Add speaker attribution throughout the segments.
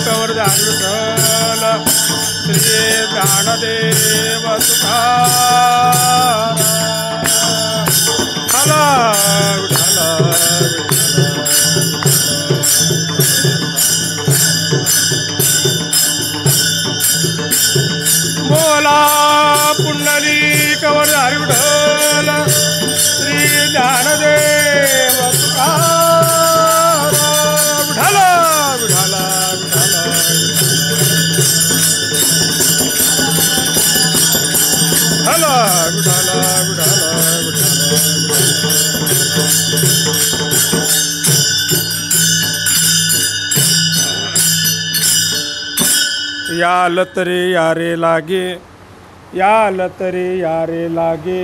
Speaker 1: कवरदार विठ्ठल श्री ज्ञानदेव तुकाराम हला विठ्ठल बोला पुंडलिक कवरदार विठ्ठल श्री ज्ञानदेव तुकाराम विठ्ठल विठ्ठल विठ्ठल विठ्ठल याल तरी यारे लागे याल तरी यारे लागे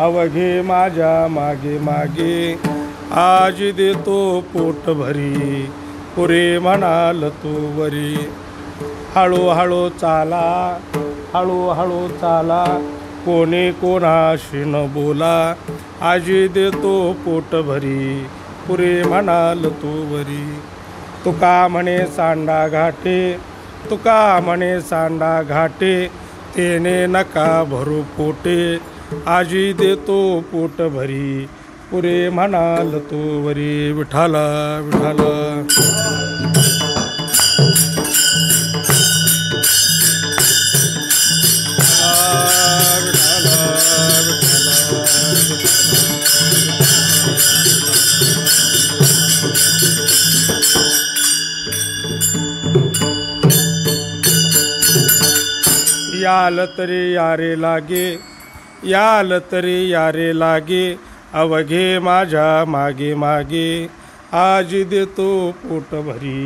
Speaker 1: अवघे माझ्या मागे मागे आज देतो पोट भरी पुरे म्हणाल तू वरी हळूहळू चाला हळूहळू चाला कोणी कोणाशी न बोला आजी देतो पोट भरी पुरे म्हणाल तू वरी तुका म्हणे सांडा घाटे तुका म्हणे सांडा घाटे तेने नका भरू पोटे आजी देतो पोट भरी पुरे म्हणाल तू वरी विठाला विठाला याल तरी यारे लागे याल तरी यारे लागे अवघे माझ्या मागे मागे आज देतो पोट भरी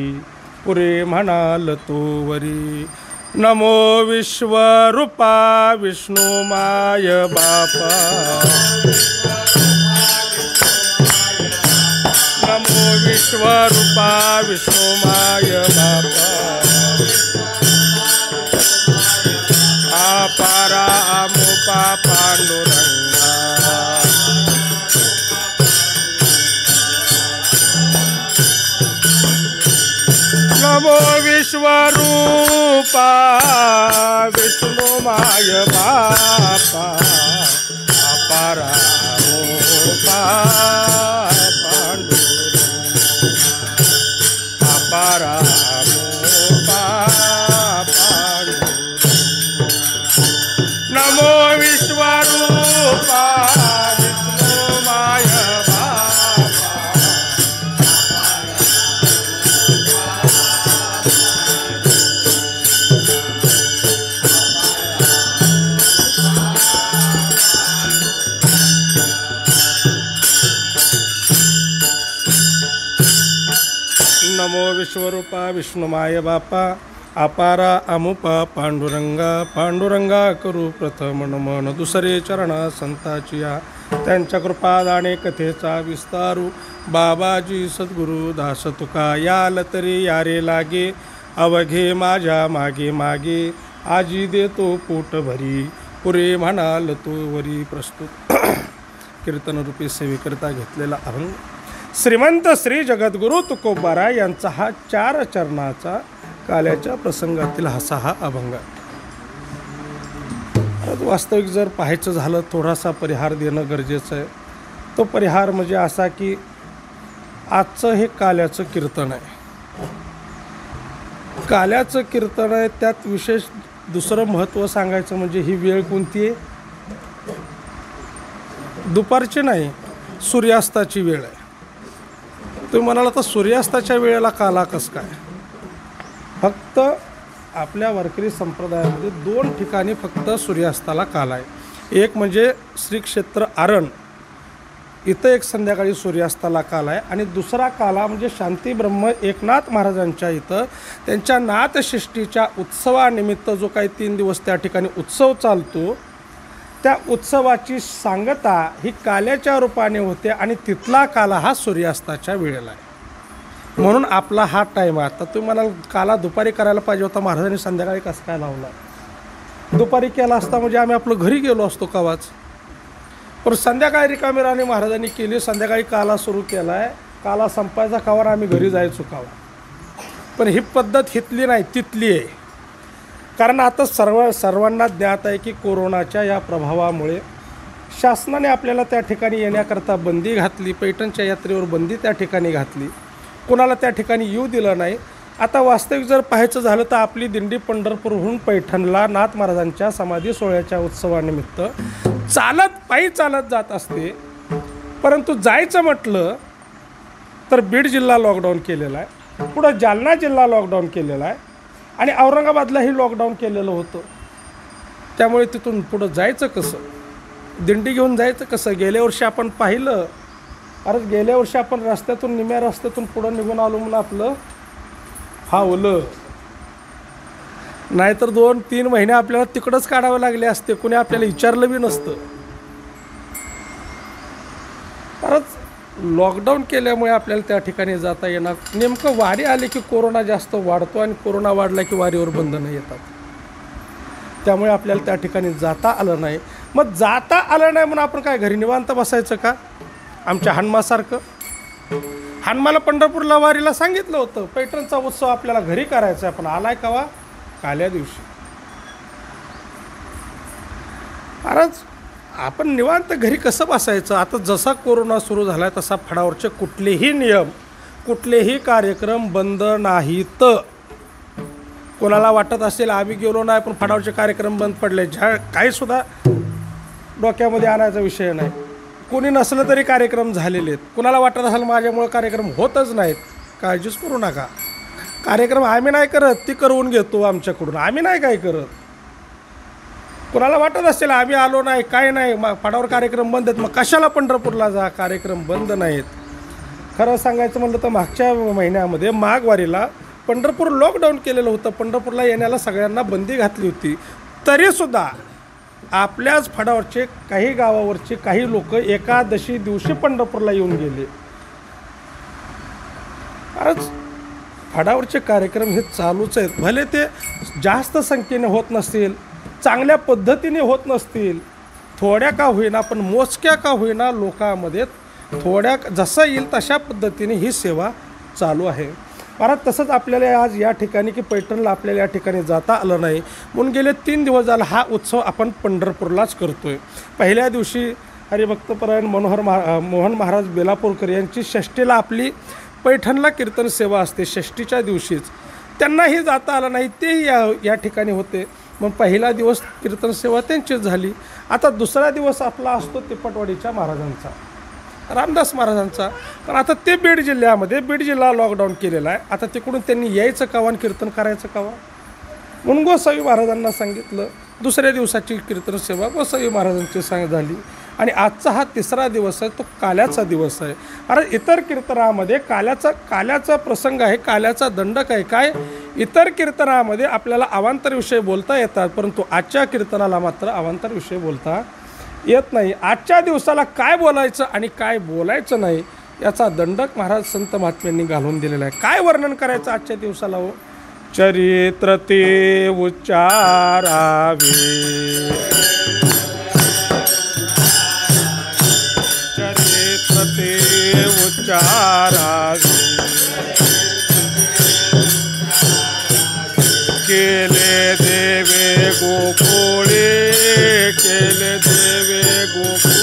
Speaker 1: पुरे म्हणाल तू वरी नमो विश्वरूपा विष्णू माय बापा नमो विश्वरूपा विष्णू माय बापा पारा अमुपा पांडुरंगा नमो विश्वरूपा विष्णु माय बापा पारा अमुपा पांडुरंगा पारा अमुपा नमो विश्वरूपा विष्णु माय बापा नमो विश्वरूपा विष्णु माय बापा अपारा अमुपा पांडुरंगा पांडुरंगा करू प्रथम नमन दुसरे चरणा संताचिया त्यांच्या कृपादाने कथेचा विस्तारू बाबाजी सद्गुरु दास तुका याल तरी यारे लागे अवघे माझ्या मागे मागे आजी देतो पोट भरी पुरे म्हणाल तो वरी प्रस्तुत कीर्तनरूपी सेवेकरिता घेतलेला अभंग श्रीमंत श्री जगद्गुरु तुकोबारा यांचा हा 4 चरणाचा काल्याच्या प्रसंगातील हा अभंग. वास्तविक जर पाहायचं झालं थोडासा परिहार देणं गरजेचं आहे. तो परिहार म्हणजे असा की आजचं हे काल्याचं कीर्तन आहे. काल्याचं कीर्तन आहे त्यात विशेष दुसरं महत्त्व सांगायचं म्हणजे ही वेळ कोणती आहे? दुपारची नाही, सूर्यास्ताची वेळ आहे. तुम्ही म्हणाला तर सूर्यास्ताच्या वेळेला काला कसं काय? फक्त आपल्या वारकरी संप्रदायामध्ये 2 ठिकाणी फक्त सूर्यास्ताला काल आहे. एक म्हणजे श्री क्षेत्र आरण इथं एक संध्याकाळी सूर्यास्ताला काल आहे आणि दुसरा काला म्हणजे शांती ब्रह्म एकनाथ महाराजांच्या इथं त्यांच्या नाथषष्ठीच्या उत्सवानिमित्त जो काही 3 दिवस त्या ठिकाणी उत्सव चालतो त्या उत्सवाची सांगता ही काल्याच्या रूपाने होते आणि तिथला काला हा सूर्यास्ताच्या वेळेला आहे. म्हणून आपला हा टाईम आहे. आता तुम्ही म्हणाल काला दुपारी करायला पाहिजे होता, महाराजांनी संध्याकाळी कसं काय लावला? दुपारी केला असता म्हणजे आम्ही आपलं घरी गेलो असतो कवाच. पण संध्याकाळी रिकामी राणी महाराजांनी केली. संध्याकाळी काला सुरू केला आहे. काला संपायचा कावर आम्ही घरी जायचो कावा. पण ही पद्धत हितली नाही, तिथली आहे. कारण आता सर्वांना ज्ञात आहे की कोरोनाच्या या प्रभावामुळे शासनाने आपल्याला त्या ठिकाणी येण्याकरता बंदी घातली. पैठणच्या यात्रेवर बंदी त्या ठिकाणी घातली. कोणाला त्या ठिकाणी येऊ दिलं नाही. आता वास्तविक जर पाहायचं झालं तर आपली दिंडी पंढरपूरहून पैठणला नाथ महाराजांच्या समाधी सोहळ्याच्या उत्सवानिमित्त पायी चालत जात असते. परंतु जायचं म्हटलं तर बीड जिल्हा लॉकडाऊन केलेला आहे, पुढं जालना जिल्हा लॉकडाऊन केलेला आहे आणि औरंगाबादलाही लॉकडाऊन केलेलं होतं. त्यामुळे तिथून पुढं जायचं कसं, दिंडी घेऊन जायचं कसं. गेल्या वर्षी आपण पाहिलं, अरे गेल्या वर्षी आपण रस्त्यातून निम्या रस्त्यातून पुढं निघून आलो म्हणून आपलं फावलं. नाहीतर 2-3 महिने आपल्याला तिकडंच काढावे लागले असते, कुणी आपल्याला विचारलं बी नसतं. खरंच लॉकडाऊन केल्यामुळे आपल्याला त्या ठिकाणी जाता येणार. नेमकं वारी आले की कोरोना जास्त वाढतो आणि कोरोना वाढला की वारीवर बंधनं येतात. त्यामुळे आपल्याला त्या ठिकाणी जाता आलं नाही. मग जाता आलं नाही म्हणून आपण काय घरी निवांत बसायचं का? आमच्या हनुमासारखं. हनुमाला पंढरपूरला वारीला सांगितलं होतं पैठणचा उत्सव आपल्याला घरी करायचा आहे, पण आलाय कवा? काल्या दिवशी. खरंच आपण निवांत घरी कसं बसायचं? आता जसा कोरोना सुरू झाला आहे तसा फडावरचे कुठलेही नियम, कुठलेही कार्यक्रम बंद नाहीत. कोणाला वाटत असेल आम्ही गेलो नाही पण फडावरचे कार्यक्रम बंद पडले, काहीसुद्धा डोक्यामध्ये आणायचा विषय नाही. कोणी नसलं तरी कार्यक्रम झालेले आहेत. कुणाला वाटत असेल माझ्यामुळे कार्यक्रम होतच नाहीत, काळजीच करू नका. कार्यक्रम आम्ही नाही करत, ती करवून घेतो आमच्याकडून. आम्ही नाही काय करत. कुणाला वाटत असेल आम्ही आलो नाही, काय नाही, फडावर कार्यक्रम बंद आहेत, मग कशाला पंढरपूरला जा? कार्यक्रम बंद नाहीत. खरं सांगायचं म्हटलं तर मागच्या महिन्यामध्ये माघवारीला पंढरपूर लॉकडाऊन केलेलं होतं. पंढरपूरला येण्याला सगळ्यांना बंदी घातली होती. तरीसुद्धा आपल्याच फडावरचे काही गावावरचे काही लोक एकादशी दिवशी पंढरपूरला येऊन गेले. आज फडावरचे कार्यक्रम हे चालूच आहेत. भले ते जास्त संख्येने होत नसतील, चांगल्या पद्धतीने होत नसतील, थोड्या का होईना पण मोजक्या का होईना लोकांमध्ये थोड्या जसं येईल तशा पद्धतीने ही सेवा चालू आहे. परत तसंच आपल्याला आज या ठिकाणी की पैठणला आपल्याला या ठिकाणी जाता आलं नाही म्हणून गेले 3 दिवस झाला हा उत्सव आपण पंढरपूरलाच करतो आहे. पहिल्या दिवशी हरिभक्तपरायण मोहन महाराज बेलापूरकर यांची षष्टीला आपली पैठणला कीर्तन सेवा असते. षष्टीच्या दिवशीच त्यांनाही जाता आलं नाही, तेही या ठिकाणी होते. मग पहिला दिवस कीर्तन सेवा त्यांचीच झाली. आता दुसरा दिवस आपला असतो तिप्पटवाडीच्या महाराजांचा, रामदास महाराजांचा. पण आता ते बीड जिल्हा लॉकडाऊन केलेला आहे. आता तिकडून त्यांनी यायचं कवा आणि कीर्तन करायचं कवा? म्हणून गोसावी महाराजांना सांगितलं. दुसऱ्या दिवसाची कीर्तन सेवा गोसावी महाराजांची झाली आणि आजचा हा 3रा दिवस आहे, तो काल्याचा दिवस आहे. अरे इतर कीर्तनामध्ये काल्याचा प्रसंग आहे, काल्याचा दंडक आहे. काय इतर कीर्तनामध्ये आपल्याला अवांतर विषय बोलता येतात, परंतु आजच्या कीर्तनाला मात्र अवांतर विषय बोलता येत नाही. आजच्या दिवसाला काय बोलायचं आणि काय बोलायचं नाही याचा दंडक महाराज संत महात्म्यांनी घालून दिलेला आहे. काय वर्णन करायचं आजच्या दिवसाला? हो, चरित्र ते उच्चारावे, चरित्र ते उच्चारावे, केले देवे गोकुळे, केले देवे गोकुळे.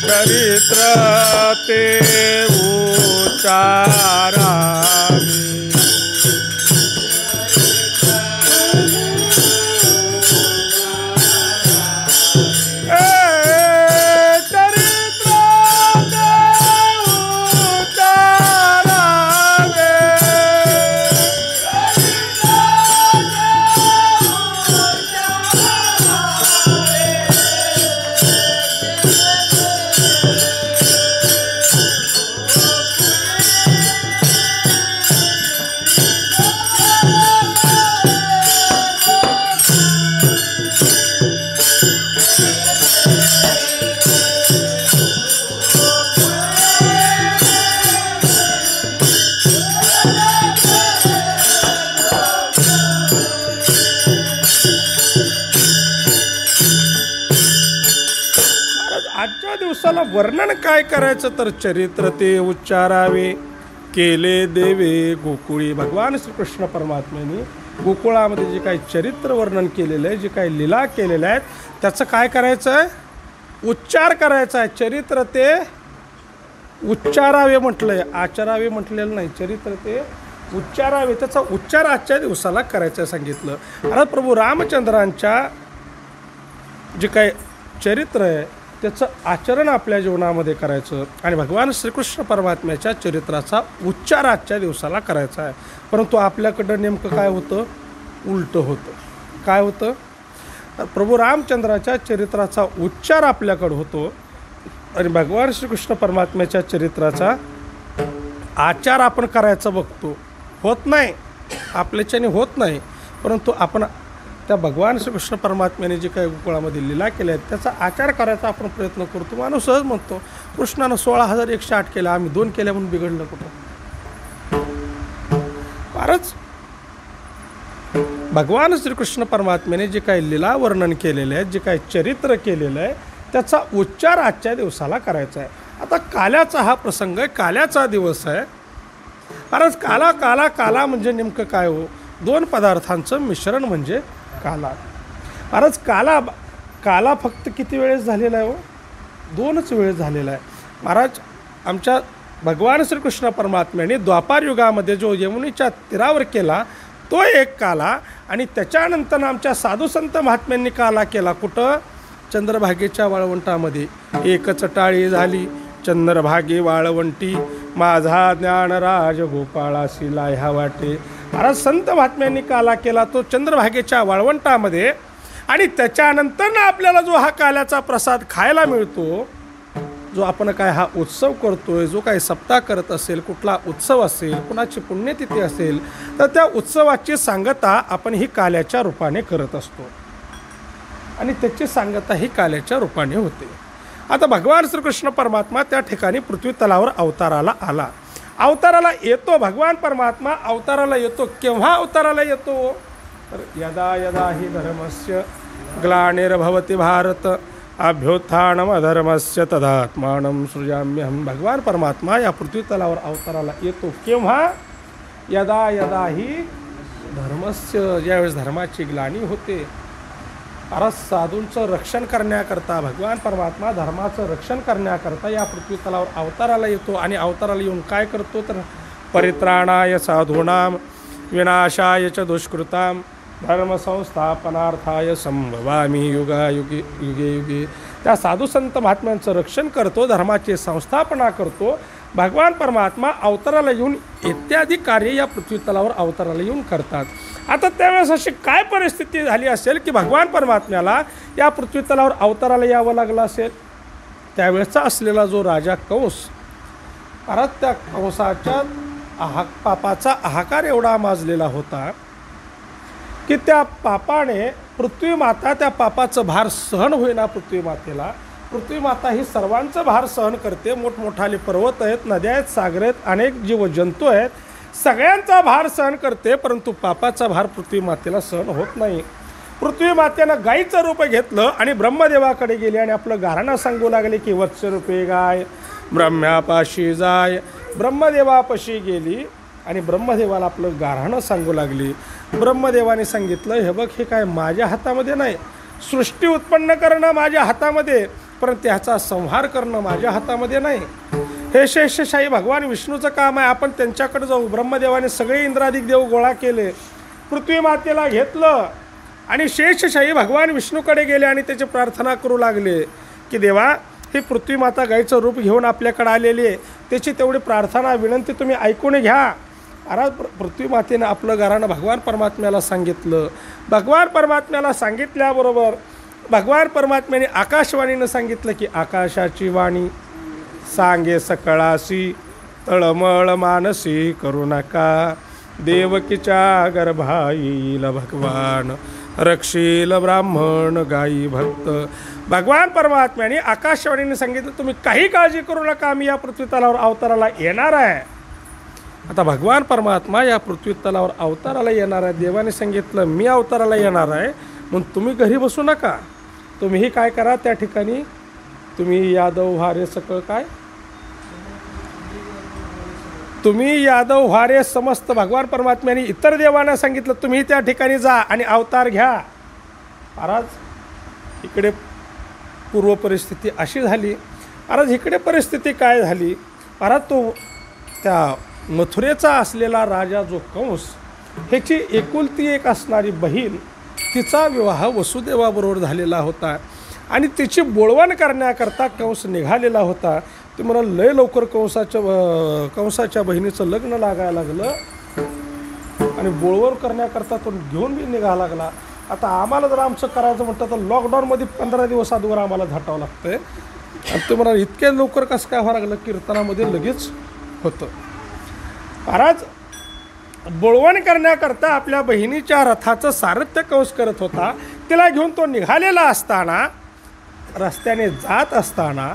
Speaker 1: चरित्र ते उच्चारावे, आजच्या दिवसाला वर्णन काय करायचं तर चरित्र ते उच्चारावे केले देवे गोकुळी. भगवान श्रीकृष्ण परमात्म्याने गोकुळामध्ये जे काही चरित्र वर्णन केलेलं आहे, जे काही लीला केलेल्या आहेत, त्याचं काय करायचं आहे? उच्चार करायचा आहे. चरित्र ते उच्चारावे म्हटलं आहे, आचरावे म्हटलेलं नाही. चरित्र ते उच्चारावे, त्याचा उच्चार आजच्या दिवसाला करायचं सांगितलं. आता प्रभू रामचंद्रांच्या जे काही चरित्र आहे त्याचं आचरण आपल्या जीवनामध्ये करायचं आणि भगवान श्रीकृष्ण परमात्म्याच्या चरित्राचा उच्चार आजच्या दिवसाला करायचा आहे. परंतु आपल्याकडं नेमकं काय होतं? उलटं होतं. काय होतं? प्रभू रामचंद्राच्या चरित्राचा उच्चार आपल्याकडं होतो आणि भगवान श्रीकृष्ण परमात्म्याच्या चरित्राचा आचार आपण करायचा बघतो. होत नाही, आपल्याच्याने होत नाही. परंतु आपण त्या भगवान श्रीकृष्ण परमात्म्याने जे काही गोकुळामध्ये लीला केल्या आहेत त्याचा आचार करायचा आपण प्रयत्न करतो. माणूस सहज म्हणतो कृष्णानं 16,108 केल्या, आम्ही 2 केल्या म्हणून बिघडलं कुठं? फारच भगवान श्रीकृष्ण परमात्म्याने जे काही लीला वर्णन केलेले आहे, जे काही चरित्र केलेलं आहे त्याचा उच्चार आजच्या दिवसाला करायचा आहे. आता काल्याचा हा प्रसंग आहे, काल्याचा दिवस आहे. फारच काला काला काला म्हणजे नेमकं काय हो? 2 पदार्थांचं मिश्रण म्हणजे काला. फारच काला काला फक्त किती वेळेस झालेला आहे हो? 2च वेळेस झालेला आहे. महाराज आमच्या भगवान श्रीकृष्ण परमात्म्याने द्वापार युगामध्ये जो यमुनेच्या तीरावर केला तो एक काला आणि त्याच्यानंतर आमच्या साधुसंत महात्म्यांनी काला केला. कुठं? चंद्रभागेच्या वाळवंटामध्ये. एकच टाळी झाली चंद्रभागे वाळवंटी, माझा ज्ञानराज गोपाळासी लाह्या वाटे. महाराज संत महात्म्यांनी काला केला तो चंद्रभागेच्या वाळवंटामध्ये आणि त्याच्यानंतर ना आपल्याला जो हा काल्याचा प्रसाद खायला मिळतो, जो आपण काय हा उत्सव करतोय, जो काही सप्ताह करत असेल, कुठला उत्सव असेल, कुणाची पुण्यतिथी असेल, तर त्या उत्सवाची सांगता आपण ही काल्याच्या रूपाने करत असतो आणि त्याची सांगता ही काल्याच्या रूपाने होते. आता भगवान श्रीकृष्ण परमात्मा त्या ठिकाणी पृथ्वी तलावर अवताराला आला. अवताराला येतो भगवान परमात्मा, अवताराला येतो. केव्हा अवताराला येतो? तर यदा यदा हि धर्मस्य ग्लानिर्भवति भारत अभ्युत्थानम अधर्मस्य तदात्मानं सृजाम्यहं. भगवान परमात्मा या पृथ्वी तलावर अवताराला येतो. केव्हा? यदा यदा हि धर्मस्य, ज्यावेळेस धर्माची ग्लानी होते. अरे साधूंचं रक्षण करण्याकरता भगवान परमात्मा धर्माचं रक्षण करण्याकरता या पृथ्वी तलावर अवताराला येतो आणि अवताराला येऊन काय करतो तर परित्राणाय साधूनां विनाशाय च दुष्कृतां धर्मसंस्थापनार्थाय संभवामी युगायुगे युगे युगे. त्या साधुसंत महात्म्यांचं रक्षण करतो, धर्माची संस्थापना करतो. भगवान परमात्मा अवताराला येऊन इत्यादी कार्य या पृथ्वी तलावर अवताराला येऊन करतात. आता त्यावेळेस अशी काय परिस्थिती झाली असेल की भगवान परमात्म्याला या पृथ्वी तलावर अवताराला यावं लागलं असेल? त्यावेळेचा असलेला जो राजा कंस, परत त्या कंसाच्या पापाचा हाहाकार एवढा माजलेला होता की त्या पापाने पृथ्वी माता, त्या पापाचं भार सहन होईना पृथ्वी मातेला. पृथ्वी माता ही सर्वांचं भार सहन करते. मोठमोठाले पर्वत आहेत, नद्या आहेत, सागर आहेत, अनेक जीवजंतू आहेत, सगळ्यांचा भार सहन करते. परंतु पापाचा भार पृथ्वी मातेला सहन होत नाही. पृथ्वी मातेनं गायीचं रूप घेतलं आणि ब्रह्मदेवाकडे गेले आणि आपलं गाऱ्हाणं सांगू लागले की वत्सरूपे गाय ब्रह्म्यापाशी जाय. ब्रह्मदेवापाशी गेली आणि ब्रह्मदेवाला आपलं गाऱ्हाणं सांगू लागली. ब्रह्मदेवाने सांगितलं, हे बघ, हे काय माझ्या हातामध्ये नाही. सृष्टी उत्पन्न करणं माझ्या हातामध्ये, परंतु त्याचा संहार करणं माझ्या हातामध्ये नाही. हे शेषशाही भगवान विष्णूचं काम आहे. आपण त्यांच्याकडे जाऊ. ब्रह्मदेवाने सगळे इंद्रादिक देव गोळा केले, पृथ्वी मातेला घेतलं आणि शेषशाही भगवान विष्णूकडे गेले आणि त्याची प्रार्थना करू लागले की देवा, ही पृथ्वी माता गायीचं रूप घेऊन आपल्याकडे आलेली आहे, त्याची तेवढी प्रार्थना विनंती तुम्ही ऐकून घ्या. अरे पृथ्वी मातेनं आपलं गाऱ्हाणं भगवान परमात्म्याला सांगितलं. भगवान परमात्म्याला सांगितल्याबरोबर भगवान परमात्म्याने आकाशवाणीनं सांगितलं की आकाशाची वाणी सांगे सकळासी तळमळ मानसी करू नका. देवकीच्या गर्भा येईल भगवान रक्षील ब्राह्मण गायी भक्त. भगवान परमात्म्याने आकाशवाणीने सांगितलं तुम्ही काही काळजी करू नका, मी या पृथ्वी तलावर अवताराला येणार आहे. आता भगवान परमात्मा या पृथ्वी तलावर अवताराला येणार आहे. देवाने सांगितलं मी अवताराला येणार आहे, म्हणून तुम्ही घरी बसू नका. तुम्हीही काय करा, त्या ठिकाणी तुम्ही यादव व्हारे सकळ काय, तुम्ही यादव व्हारे समस्त भगवान परमात्म्याने इतर देवांना सांगितलं तुम्ही त्या ठिकाणी जा आणि अवतार घ्या. महाराज इकडे पूर्व परिस्थिती अशी झाली. महाराज इकडे परिस्थिती काय झाली. महाराज तो त्या मथुरेचा असलेला राजा जो कंस, ह्याची एकुलती एक असणारी बहीण, तिचा विवाह वसुदेवाबरोबर झालेला होता आणि तिची बोळवण करण्याकरता कंस निघालेला होता. ते मला लय लवकर कंसाच्या बहिणीचं लग्न लागायला लागलं आणि बोळवण करण्याकरता तो घेऊन बी निघायला लागला. आता आम्हाला जर आमचं करायचं म्हटलं तर लॉकडाऊनमध्ये 15 दिवस अगोदर आम्हाला झटावं लागतं आहे. आणि ते मला इतक्या लवकर कसं काय व्हावं लागलं, कीर्तनामध्ये लगेच होतं. महाराज बोळवण करण्याकरता आपल्या बहिणीच्या रथाचं सारथ्य कंस करत होता. तिला घेऊन तो निघालेला असताना रस्त्याने जात असताना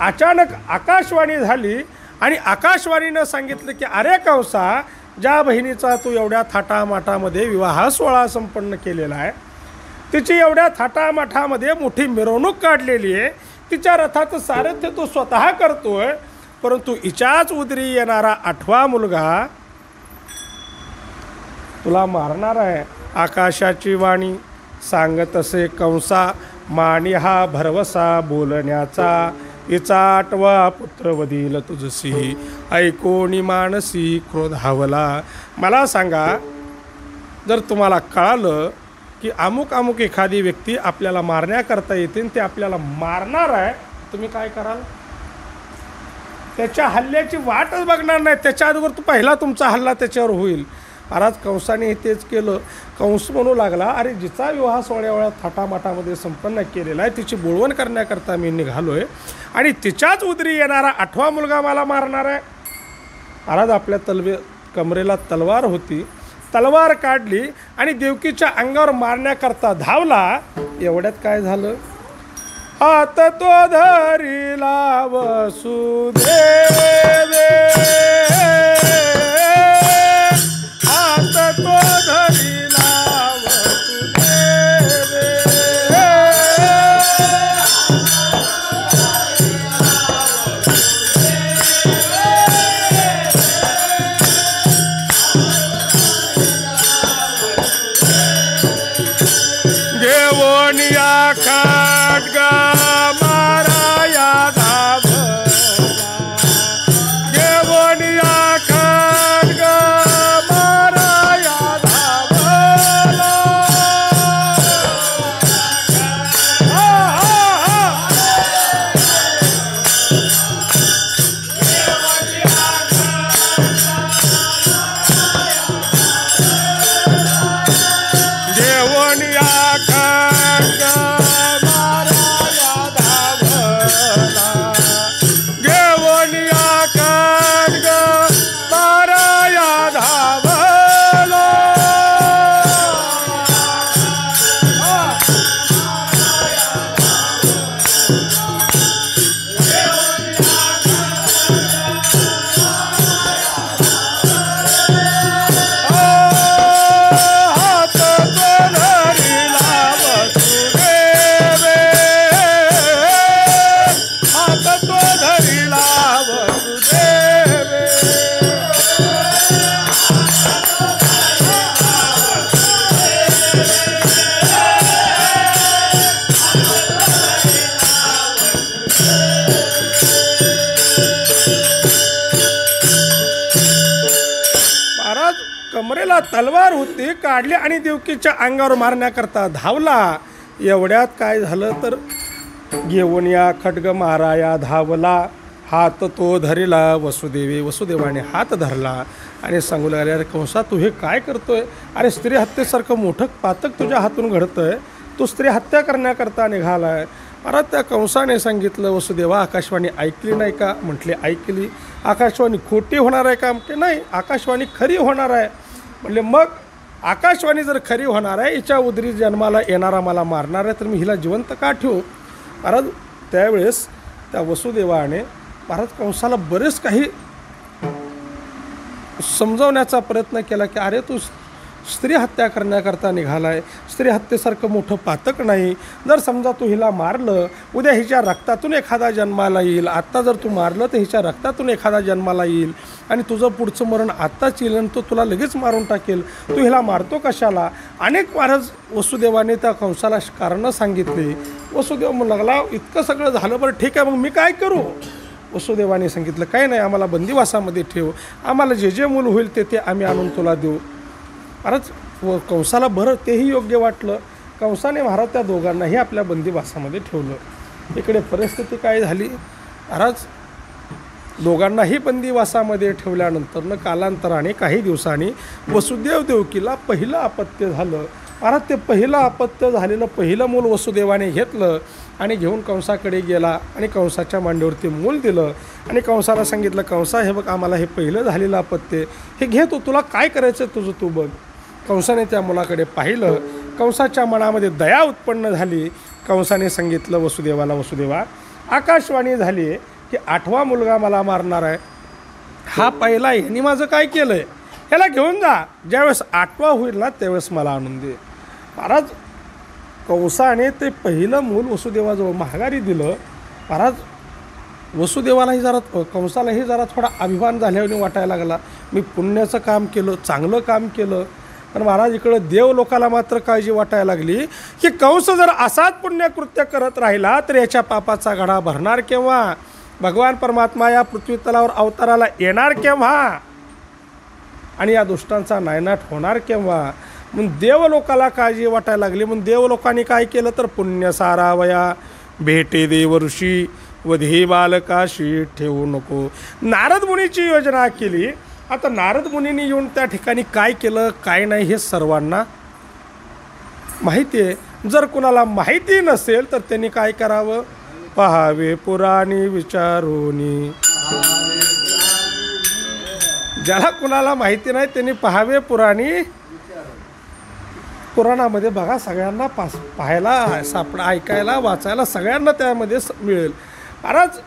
Speaker 1: अचानक आकाशवाणी झाली आणि आकाशवाणीनं सांगितलं की अरे कंसा, ज्या बहिणीचा तू एवढ्या थाटामाटामध्ये विवाह सोहळा संपन्न केलेला आहे, तिची एवढ्या थाटामाटामध्ये मोठी मिरवणूक काढलेली आहे, तिच्या रथाचं सारथ्य तो स्वतः करतोय, परंतु हिच्याच उदरी येणारा 8वा मुलगा तुला मारणार आहे. आकाशाची वाणी सांगत असे कंसा, मानी हा भरवसा बोलण्याचा, हिचा 8वा पुत्र वधील तुझसी, ऐकोनी मानसी क्रोधावला. मला सांगा, जर तुम्हाला कळालं की अमुक अमुक एखादी व्यक्ती आपल्याला मारण्याकरता येते आणि ते आपल्याला मारणार आहे, तुम्ही काय कराल? त्याच्या हल्ल्याची वाटच बघणार नाही. त्याच्या अगोदर पहिला तुमचा हल्ला त्याच्यावर होईल. महाराज कंसाने तेच केलं. कंस म्हणू लागला, अरे जिचा विवाह 16 वेळा थाटामाटामध्ये संपन्न केलेला आहे, तिची बोळवण करण्याकरता मी निघालो आहे आणि तिच्याच उदरी येणारा 8वा मुलगा मला मारणार आहे. महाराज आपल्या कमरेला तलवार होती. तलवार काढली आणि देवकीच्या अंगावर मारण्याकरता धावला. एवढ्यात काय झालं, हात तो धरिला वसुदेवे, हात तो धरिला वसुदेवे, घेऊनिया खड्ग माराया धावला, घेऊनिया खड्ग माराया धावला. घेऊनिया खड्ग माराया धावला, घेऊनिया खड्ग माराया धावला. हात तो धरिला वसुदेवे, हात तो धरिला वसुदेवे. महाराज कमरेला तलवार होती, काढली आणि देवकीच्या अंगावर मारण्याकरता धावला. एवढ्यात काय झालं तर घेऊन या खड्ग माराया धावला, हात तो धरिला वसुदेवी, वसुदेवाने हात धरला आणि सांगू लागले, अरे कंसा तू हे काय करतोय? अरे स्त्री हत्येसारखं मोठं पातक तुझ्या हातून घडतंय, तू स्त्री हत्या करण्याकरता निघालाय. अरे त्या कंसाने सांगितलं, वसुदेवा आकाशवाणी ऐकली नाही का? म्हटले ऐकली. आकाशवाणी खोटी होणार आहे का? म्हटले नाही, आकाशवाणी खरी होणार आहे. म्हटले मग आकाशवाणी जर खरी होणार आहे, हिच्या उदरी जन्माला येणारा मला मारणार आहे, तर मी हिला जिवंत का ठेवू? महाराज त्यावेळेस त्या वसुदेवाने महाराज कंसाला बरेच काही समजवण्याचा प्रयत्न केला की अरे तू स्त्री हत्या करण्याकरता निघालाय. स्त्री हत्येसारखं मोठं पातक नाही. जर समजा तू हिला मारलं, उद्या हिच्या रक्तातून एखादा जन्माला येईल. आत्ता जर तू मारलं तर हिच्या रक्तातून एखादा जन्माला येईल आणि तुझं पुढचं मरण आत्ताच येईल आणि तो तुला लगेच मारून टाकेल. तू हिला मारतो कशाला? अनेक महाराज वसुदेवाने त्या कंसाला कारणं सांगितली. वसुदेव म्हणू लागला, इतकं सगळं झालं, बरं ठीक आहे, मग मी काय करू? वसुदेवाने सांगितलं, काय नाही, आम्हाला बंदिवासामध्ये ठेव. आम्हाला जे जे मूल होईल ते आम्ही आणून तुला देऊ. महाराज कंसाला बरं तेही योग्य वाटलं. कंसाने महाराज त्या दोघांनाही आपल्या बंदिवासामध्ये ठेवलं. इकडे परिस्थिती काय झाली? महाराज दोघांनाही बंदिवासामध्ये ठेवल्यानंतर कालांतराने काही दिवसांनी वसुदेव देवकीला पहिलं अपत्य झालं. महाराज ते पहिलं अपत्य झालेलं पहिलं मूल वसुदेवाने घेतलं आणि घेऊन कंसाकडे गेला आणि कंसाच्या मांडीवरती मूल दिलं आणि कंसाला सांगितलं, कंसा हे बघ, आम्हाला हे पहिलं झालेलं अपत्य हे घे, तुला काय करायचं तुझं तू बघ. कंसाने त्या मुलाकडे पाहिलं. कंसाच्या मनामध्ये दया उत्पन्न झाली. कंसाने सांगितलं वसुदेवाला, वसुदेवा, आकाशवाणी झाली की 8वा मुलगा मला मारणार आहे. हा पहिला आहे, ह्यानी माझं काय केलं आहे, ह्याला घेऊन जा. ज्यावेळेस 8वा होईल ना त्यावेळेस मला आणून दे. महाराज कंसाने ते पहिलं मूल वसुदेवाजवळ माघारी दिलं. महाराज वसुदेवालाही जरा, कंसालाही जरा थोडा अभिमान झाल्याने वाटायला लागला. मी पुण्याचं काम केलं, चांगलं काम केलं. पण महाराज इकडं देव लोकाला मात्र काळजी वाटायला लागली की कंस जर असाच पुण्यकृत्य करत राहिला तर याच्या पापाचा घडा भरणार केव्हा? भगवान परमात्मा या पृथ्वी तलावर अवताराला येणार केव्हा? आणि या दुष्टांचा नायनाट होणार केव्हा? म्हणून देवलोकाला काळजी वाटायला लागली. म्हणून देवलोकांनी काय केलं तर पुण्य सारावया भेटे देव ऋषी वधे बालकाशी ठेवू नको. नारद मुनीची योजना केली. आता नारद मुनींनी येऊन त्या ठिकाणी काय केलं काय नाही हे सर्वांना माहिती आहे. जर कुणाला माहिती नसेल तर त्यांनी काय करावं? पहावे पुराणी विचारोनी. ज्याला कुणाला माहिती नाही त्यांनी पहावे पुराणी. पुराणामध्ये बघा सगळ्यांना पाहायला ऐकायला वाचायला सगळ्यांना त्यामध्ये मिळेल. महाराज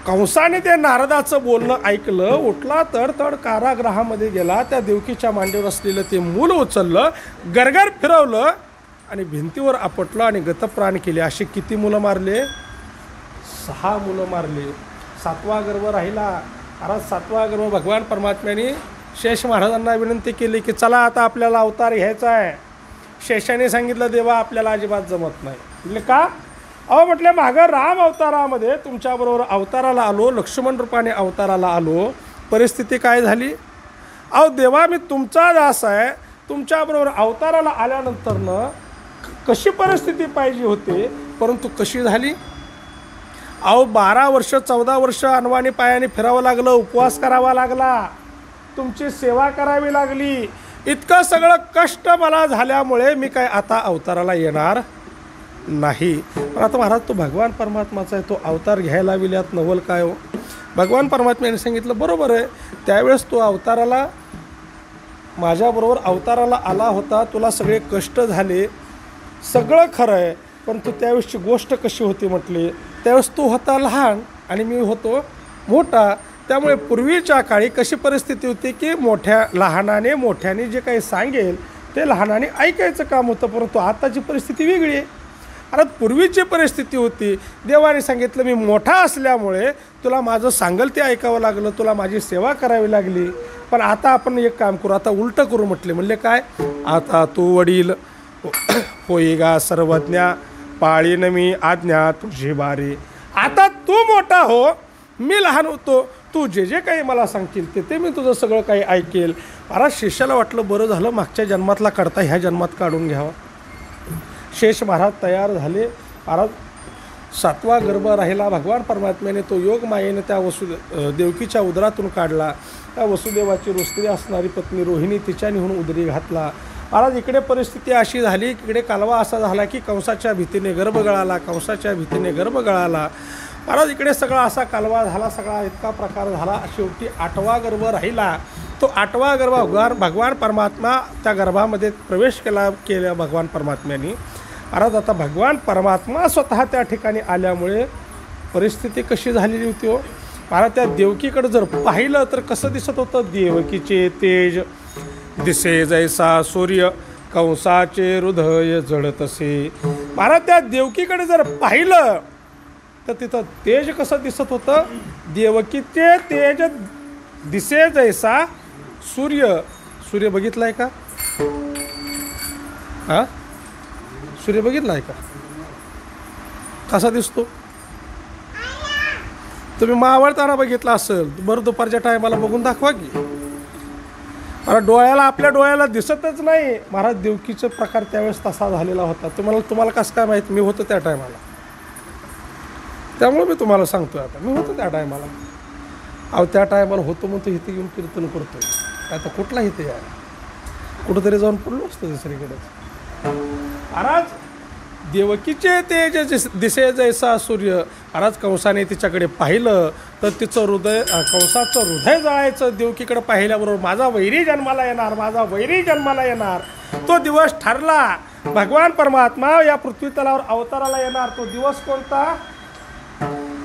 Speaker 1: कंसाने ते नारदाचं बोलणं ऐकलं. उठला तड कारागृहामध्ये गेला. त्या देवकीच्या मांडीवर असलेलं ते मूल उचललं, गरगर फिरवलं आणि भिंतीवर आपटलं आणि गतप्राण केले. अशी किती मुलं मारले? 6 मुलं मारले. 7वा गर्भ राहिला. महाराज 7वा गर्भ भगवान परमात्म्याने शेष महाराजांना विनंती केली की चला आता आपल्याला अवतार घ्यायचा आहे. शेषाने सांगितलं, देवा आपल्याला अजिबात जमत नाही. म्हणजे का? अहो म्हटलं, मागं राम अवतारामध्ये तुमच्याबरोबर अवताराला आलो, लक्ष्मण रूपाने अवताराला आलो, परिस्थिती काय झाली? अहो देवा, मी तुमचा दास आहे, तुमच्याबरोबर अवताराला आल्यानंतरनं कशी परिस्थिती पाहिजे होती, परंतु कशी झाली? अहो 12 वर्ष 14 वर्ष अनवाणी पायाने फिरावं लागलं, उपवास करावा लागला, तुमची सेवा करावी लागली. इतकं सगळं कष्ट मला झाल्यामुळे मी काय आता अवताराला येणार नाही. पण आता महाराज तो भगवान परमात्माचा आहे, तो अवतार घ्यायला विल्यात नवल काय हो? भगवान परमात्म्याने सांगितलं, बरोबर आहे, त्यावेळेस तो अवताराला माझ्याबरोबर अवताराला आला होता, तुला सगळे कष्ट झाले, सगळं खरं आहे, पण तू त्यावेळेसची गोष्ट कशी होती म्हटली, त्यावेळेस तू होता लहान आणि मी होतो मोठा. त्यामुळे पूर्वीच्या काळी कशी परिस्थिती होती की लहानाने मोठ्याने जे काही सांगेल ते लहानाने ऐकायचं काम होतं, परंतु आताची परिस्थिती वेगळी आहे. अरे पूर्वीची परिस्थिती होती, देवाने सांगितलं मी मोठा असल्यामुळे तुला माझं सांगल ते ऐकावं लागलं, तुला माझी सेवा करावी लागली. पण आता आपण एक काम करू, आता उलटं करू म्हटले. म्हणले काय? आता तू वडील होई गा सर्वज्ञा, पाळीन मी आज्ञा तुझी बारी. आता तू मोठा हो, मी लहान होतो, तू जे जे काही मला सांगतील ते मी तुझं सगळं काही ऐकेल. महाराज शेषाला वाटलं बरं झालं मागच्या जन्मातला काढता ह्या जन्मात काढून घ्यावा. शेष महाराज तयार झाले. महाराज 7वा गर्भ राहिला. भगवान परमात्म्याने तो योग मायेने त्या देवकीच्या उदरातून काढला. त्या वसुदेवाची रुस्त्री असणारी पत्नी रोहिणी तिच्या निहून उदरी घातला. महाराज इकडे परिस्थिती अशी झाली, इकडे कालवा असा झाला की कंसाच्या भीतीने गर्भ गळाला, कंसाच्या भीतीने गर्भ गळाला. महाराज इकडे सगळा असा कालवा झाला, सगळा इतका प्रकार झाला. शेवटी 8वा गर्भ राहिला. तो 8वा गर्भ भगवान परमात्मा त्या गर्भामध्ये प्रवेश केला भगवान परमात्म्याने. महाराज आता भगवान परमात्मा स्वतः त्या ठिकाणी आल्यामुळे परिस्थिती कशी झालेली होती हो? महाराज त्या देवकीकडे जर पाहिलं तर कसं दिसत होतं? देवकीचे तेज, दिसे जैसा सूर्य कंसाचे हृदय जळतसे. महाराज त्या देवकीकडे जर पाहिलं तर तिथं तेज कसं दिसत होतं. देवकीचे तेज दिसे जैसा सूर्य. सूर्य बघितलाय का? हा, सूर्य बघितलाय का कसा दिसतो? तुम्ही मावळताना बघितला असेल, बरं दुपारच्या टायमाला बघून दाखवा की. मला डोळ्याला, आपल्या डोळ्याला दिसतच नाही. महाराज देवकीचा प्रकार त्यावेळेस तसा झालेला होता. तुम्हाला कसं काय माहीत? मी होतो त्या टायमाला, त्यामुळे मी तुम्हाला सांगतोय. आता मी होतो त्या टायमाला. अहो त्या टायमाला होतो म्हणतो इथे येऊन कीर्तन करतोय. आता कुठला इथे यार, कुठंतरी जाऊन पडलो असतो दुसरीकडेच. महाराज देवकीचे तेज दिसे जैसा सूर्य. महाराज कंसाने तिच्याकडे पाहिलं तर तिचं हृदय, कंसाचं हृदय जळायचं. देवकीकडे पाहिल्याबरोबर माझा वैरी जन्माला येणार, माझा वैरी जन्माला येणार. तो दिवस ठरला. भगवान परमात्मा या पृथ्वी तलावर अवताराला येणार. तो दिवस कोणता?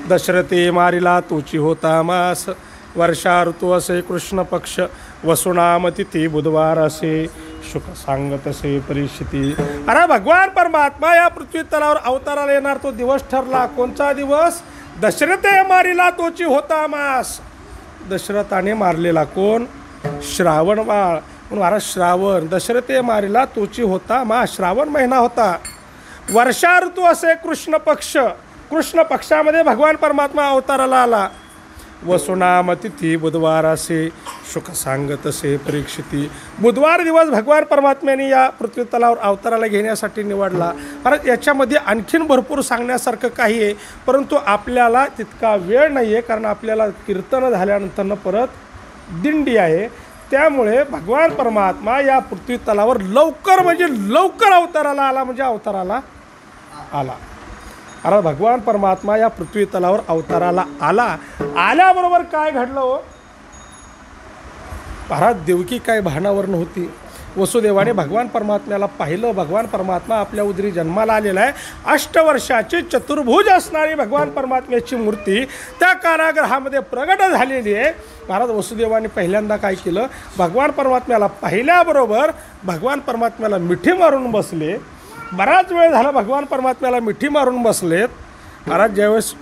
Speaker 1: दशरथे मारिला तोची होता मास. वर्षा ऋतू असे कृष्ण पक्ष. वसुनाम तिथी बुधवार असे. शुक सांगत असे परिस्थिती. अरे भगवान परमात्मा या पृथ्वी तलावर अवताराला येणार. तो दिवस ठरला. कोणता दिवस? दशरथे मारिला तोची होता मास. दशरथाने मारलेला कोण? श्रावण बाळ. महाराज श्रावण, दशरथे मारिला तोची होता मास. श्रावण महिना होता. वर्षा ऋतू असे कृष्ण पक्ष. कृष्ण पक्षामध्ये भगवान परमात्मा अवताराला आला. वसुनाम तिथी बुधवार असे. शुक सांगत असे परीक्षिती. बुधवार दिवस भगवान परमात्म्याने या पृथ्वी तलावर अवताराला घेण्यासाठी निवडला. कारण याच्यामध्ये आणखीन भरपूर सांगण्यासारखं काही आहे, परंतु आपल्याला तितका वेळ नाही आहे. कारण आपल्याला कीर्तन झाल्यानंतर परत दिंडी आहे. त्यामुळे भगवान परमात्मा या पृथ्वी तलावर लवकर म्हणजे लवकर अवताराला आला. म्हणजे अवताराला आला. अरे भगवान परमात्मा या पृथ्वी तलावर अवताराला आला. आल्याबरोबर काय घडलं हो? महाराज देवकी काय भानावर नव्हती. वसुदेवाने भगवान परमात्म्याला पाहिलं. भगवान परमात्मा आपल्या उदरी जन्माला आलेला आहे. अष्टवर्षाची चतुर्भुज असणारी भगवान परमात्म्याची मूर्ती त्या कारागृहामध्ये प्रगट झालेली आहे. महाराज वसुदेवाने पहिल्यांदा काय केलं? भगवान परमात्म्याला पाहिल्याबरोबर भगवान परमात्म्याला मिठी मारून बसले. बराच वेळ झाला भगवान परमात्म्याला मिठी मारून बसलेत. महाराज ज्यावेळेस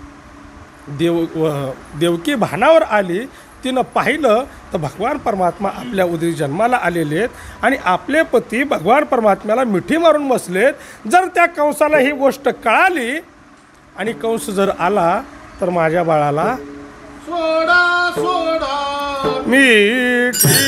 Speaker 1: देवकी भानावर आली, तिनं पाहिलं तर भगवान परमात्मा आपल्या उदरी जन्माला आलेले आहेत आणि आपले पती भगवान परमात्म्याला मिठी मारून बसलेत. जर त्या कंसाला ही गोष्ट कळाली आणि कंस जर आला तर माझ्या बाळाला सोडा सोडा मिठी.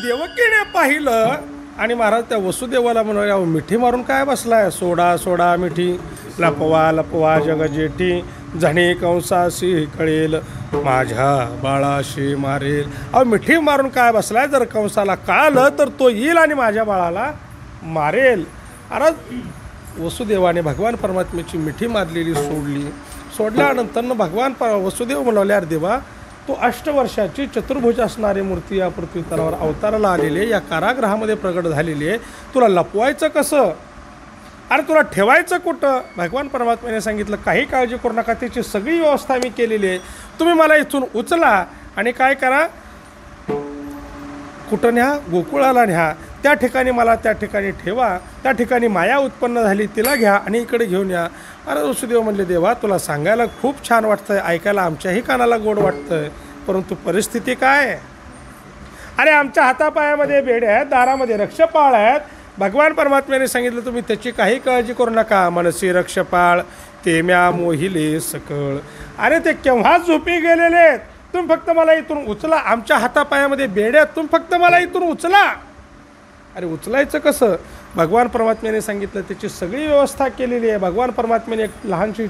Speaker 1: देवकीने पाहिलं आणि महाराज त्या वसुदेवाला म्हणाले, अहो मिठी मारून काय बसलाय, सोडा सोडा मिठी, लपवा लपवा जग जेठी, झणे कंसाशी कळेल माझ्या बाळाशी मारेल. अहो मिठी मारून काय बसलाय, जर कंसाला कळालं तर तो येईल आणि माझ्या बाळाला मारेल. अरे वसुदेवाने भगवान परमात्म्याची मिठी मारलेली सोडल्यानंतर भगवान वसुदेव म्हणाले, अरे देवा तो अष्टवर्षाची चतुर्भुज असणारी मूर्ती या पृथ्वी तलावर अवताराला आलेली, या कारागृहामध्ये प्रगट झालेली आहे. तुला लपवायचं कसं, अरे तुला ठेवायचं कुठं. भगवान परमात्म्याने सांगितलं, काही काळजी करू नका, त्याची सगळी व्यवस्था मी केलेली आहे. तुम्ही मला इथून उचला आणि काय करा, कुठं न्या, गोकुळाला न्या, त्या ठिकाणी मला त्या ठिकाणी ठेवा, त्या ठिकाणी माया उत्पन्न झाली तिला घ्या आणि इकडे घेऊन या. अरे वसुदेव म्हणले, देवा तुला सांगायला खूप छान वाटतंय, ऐकायला आमच्याही कानाला गोड वाटतंय, परंतु परिस्थिती काय. अरे आमच्या हातापायामध्ये बेड्या आहेत, दारामध्ये रक्षपाळ आहेत. भगवान परमात्म्याने सांगितलं, तुम्ही त्याची काही काळजी करू नका. मनसी रक्षपाळ ते म्या मोहिले सकळ. अरे ते केव्हाच झोपी गेलेले आहेत, तुम्ही फक्त मला इथून उचला. आमच्या हातापायामध्ये बेड्या आहेत, तुम्ही फक्त मला इथून उचला. अरे उचलायचं कसं. भगवान परमात्म्याने सांगितलं, त्याची सगळी व्यवस्था केलेली आहे. भगवान परमात्म्याने एक लहानशी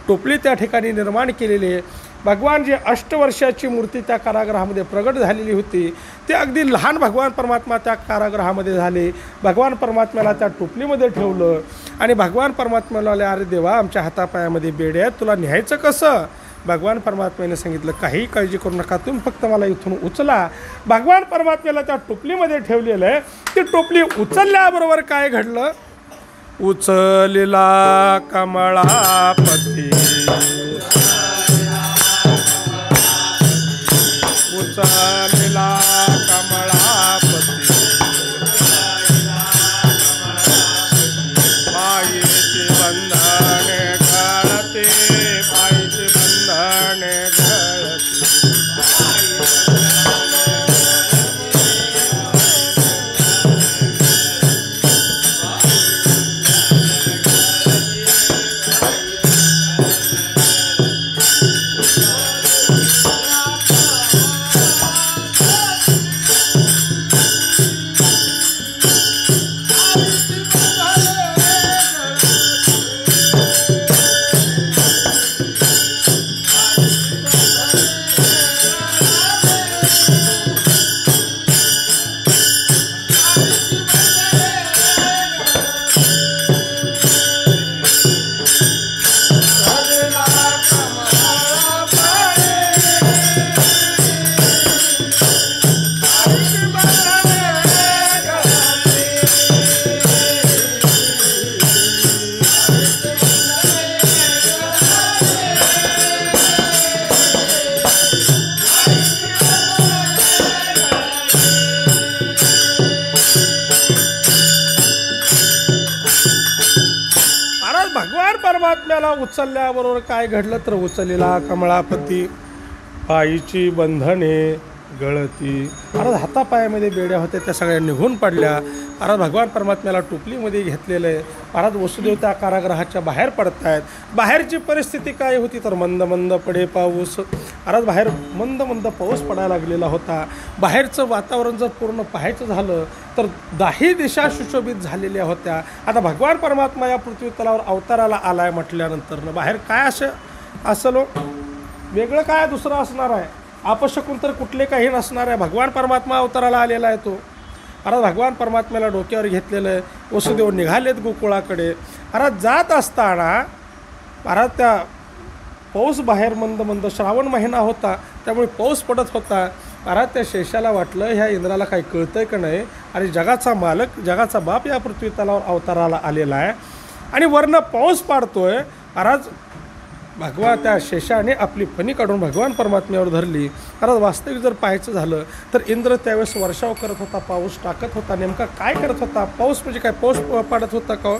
Speaker 1: टोपली त्या ठिकाणी निर्माण केलेली आहे. भगवान जी अष्टवर्षाची मूर्ती त्या कारागृहामध्ये प्रगट झालेली होती, ते अगदी लहान भगवान परमात्मा त्या कारागृहामध्ये झाले. भगवान परमात्म्याला त्या टोपलीमध्ये ठेवलं आणि भगवान परमात्म्याला, अरे देवा आमच्या हातापायामध्ये बेड्या आहेत, तुला न्यायचं कसं. भगवान परमात्म्याने सांगितलं, काही काळजी करू नका, तुम्ही फक्त मला इथून उचला. भगवान परमात्म्याला त्या टोपलीमध्ये ठेवलेलं आहे. ती टोपली उचलल्याबरोबर काय घडलं, उचलिला कमळापती, उचलिला कमळापती, पायीचे बंधने गळते, पायीचे बंधने गळते. भगवान परमात्म्याला उचलल्याबरोबर काय घडलं तर उचललेला कमळापती, पायीची बंधने गळती. अरे हातापायामध्ये बेड्या होत्या त्या सगळ्या निघून पडल्या. अरे भगवान परमात्म्याला टोपलीमध्ये घेतलेलं आहे. महाराज वसुदेव त्या कारागृहाच्या बाहेर पडत आहेत. बाहेरची परिस्थिती काय होती तर मंद मंद पडे पाऊस. अरे बाहेर मंद मंद पाऊस पडायला लागलेला होता. बाहेरचं वातावरण जर पूर्ण पाहायचं झालं तर 10 दिशा सुशोभित झालेल्या होत्या. आता भगवान परमात्मा या पृथ्वी तलावर अवताराला आलाय म्हटल्यानंतर बाहेर काय असलो वेगळं काय दुसरं असणार आहे. अपशकुन तर कुठले काही नसणार आहे. भगवान परमात्मा अवताराला आलेला आहे तो. अरे भगवान परमात्म्याला डोक्यावर घेतलेलं आहे. वसुदेव निघालेत गोकुळाकडे. अरे जात असताना महाराज त्या पाऊस बाहेर मंद मंद श्रावण महिना होता त्यामुळे पाऊस पडत होता. महाराज त्या शेषाला वाटलं ह्या इंद्राला काही कळतंय का नाही, आणि जगाचा मालक जगाचा बाप या पृथ्वी तलावर अवताराला आलेला आहे आणि वरनं पाऊस पाडतोय. महाराज त्या शेषाने आपली फणी काढून भगवान परमात्म्यावर धरली. महाराज वास्तविक जर पाहायचं झालं तर इंद्र त्यावेळेस वर्षाव करत होता, पाऊस टाकत होता. नेमका काय करत होता? पाऊस म्हणजे काय? पाऊस पाडत होता का?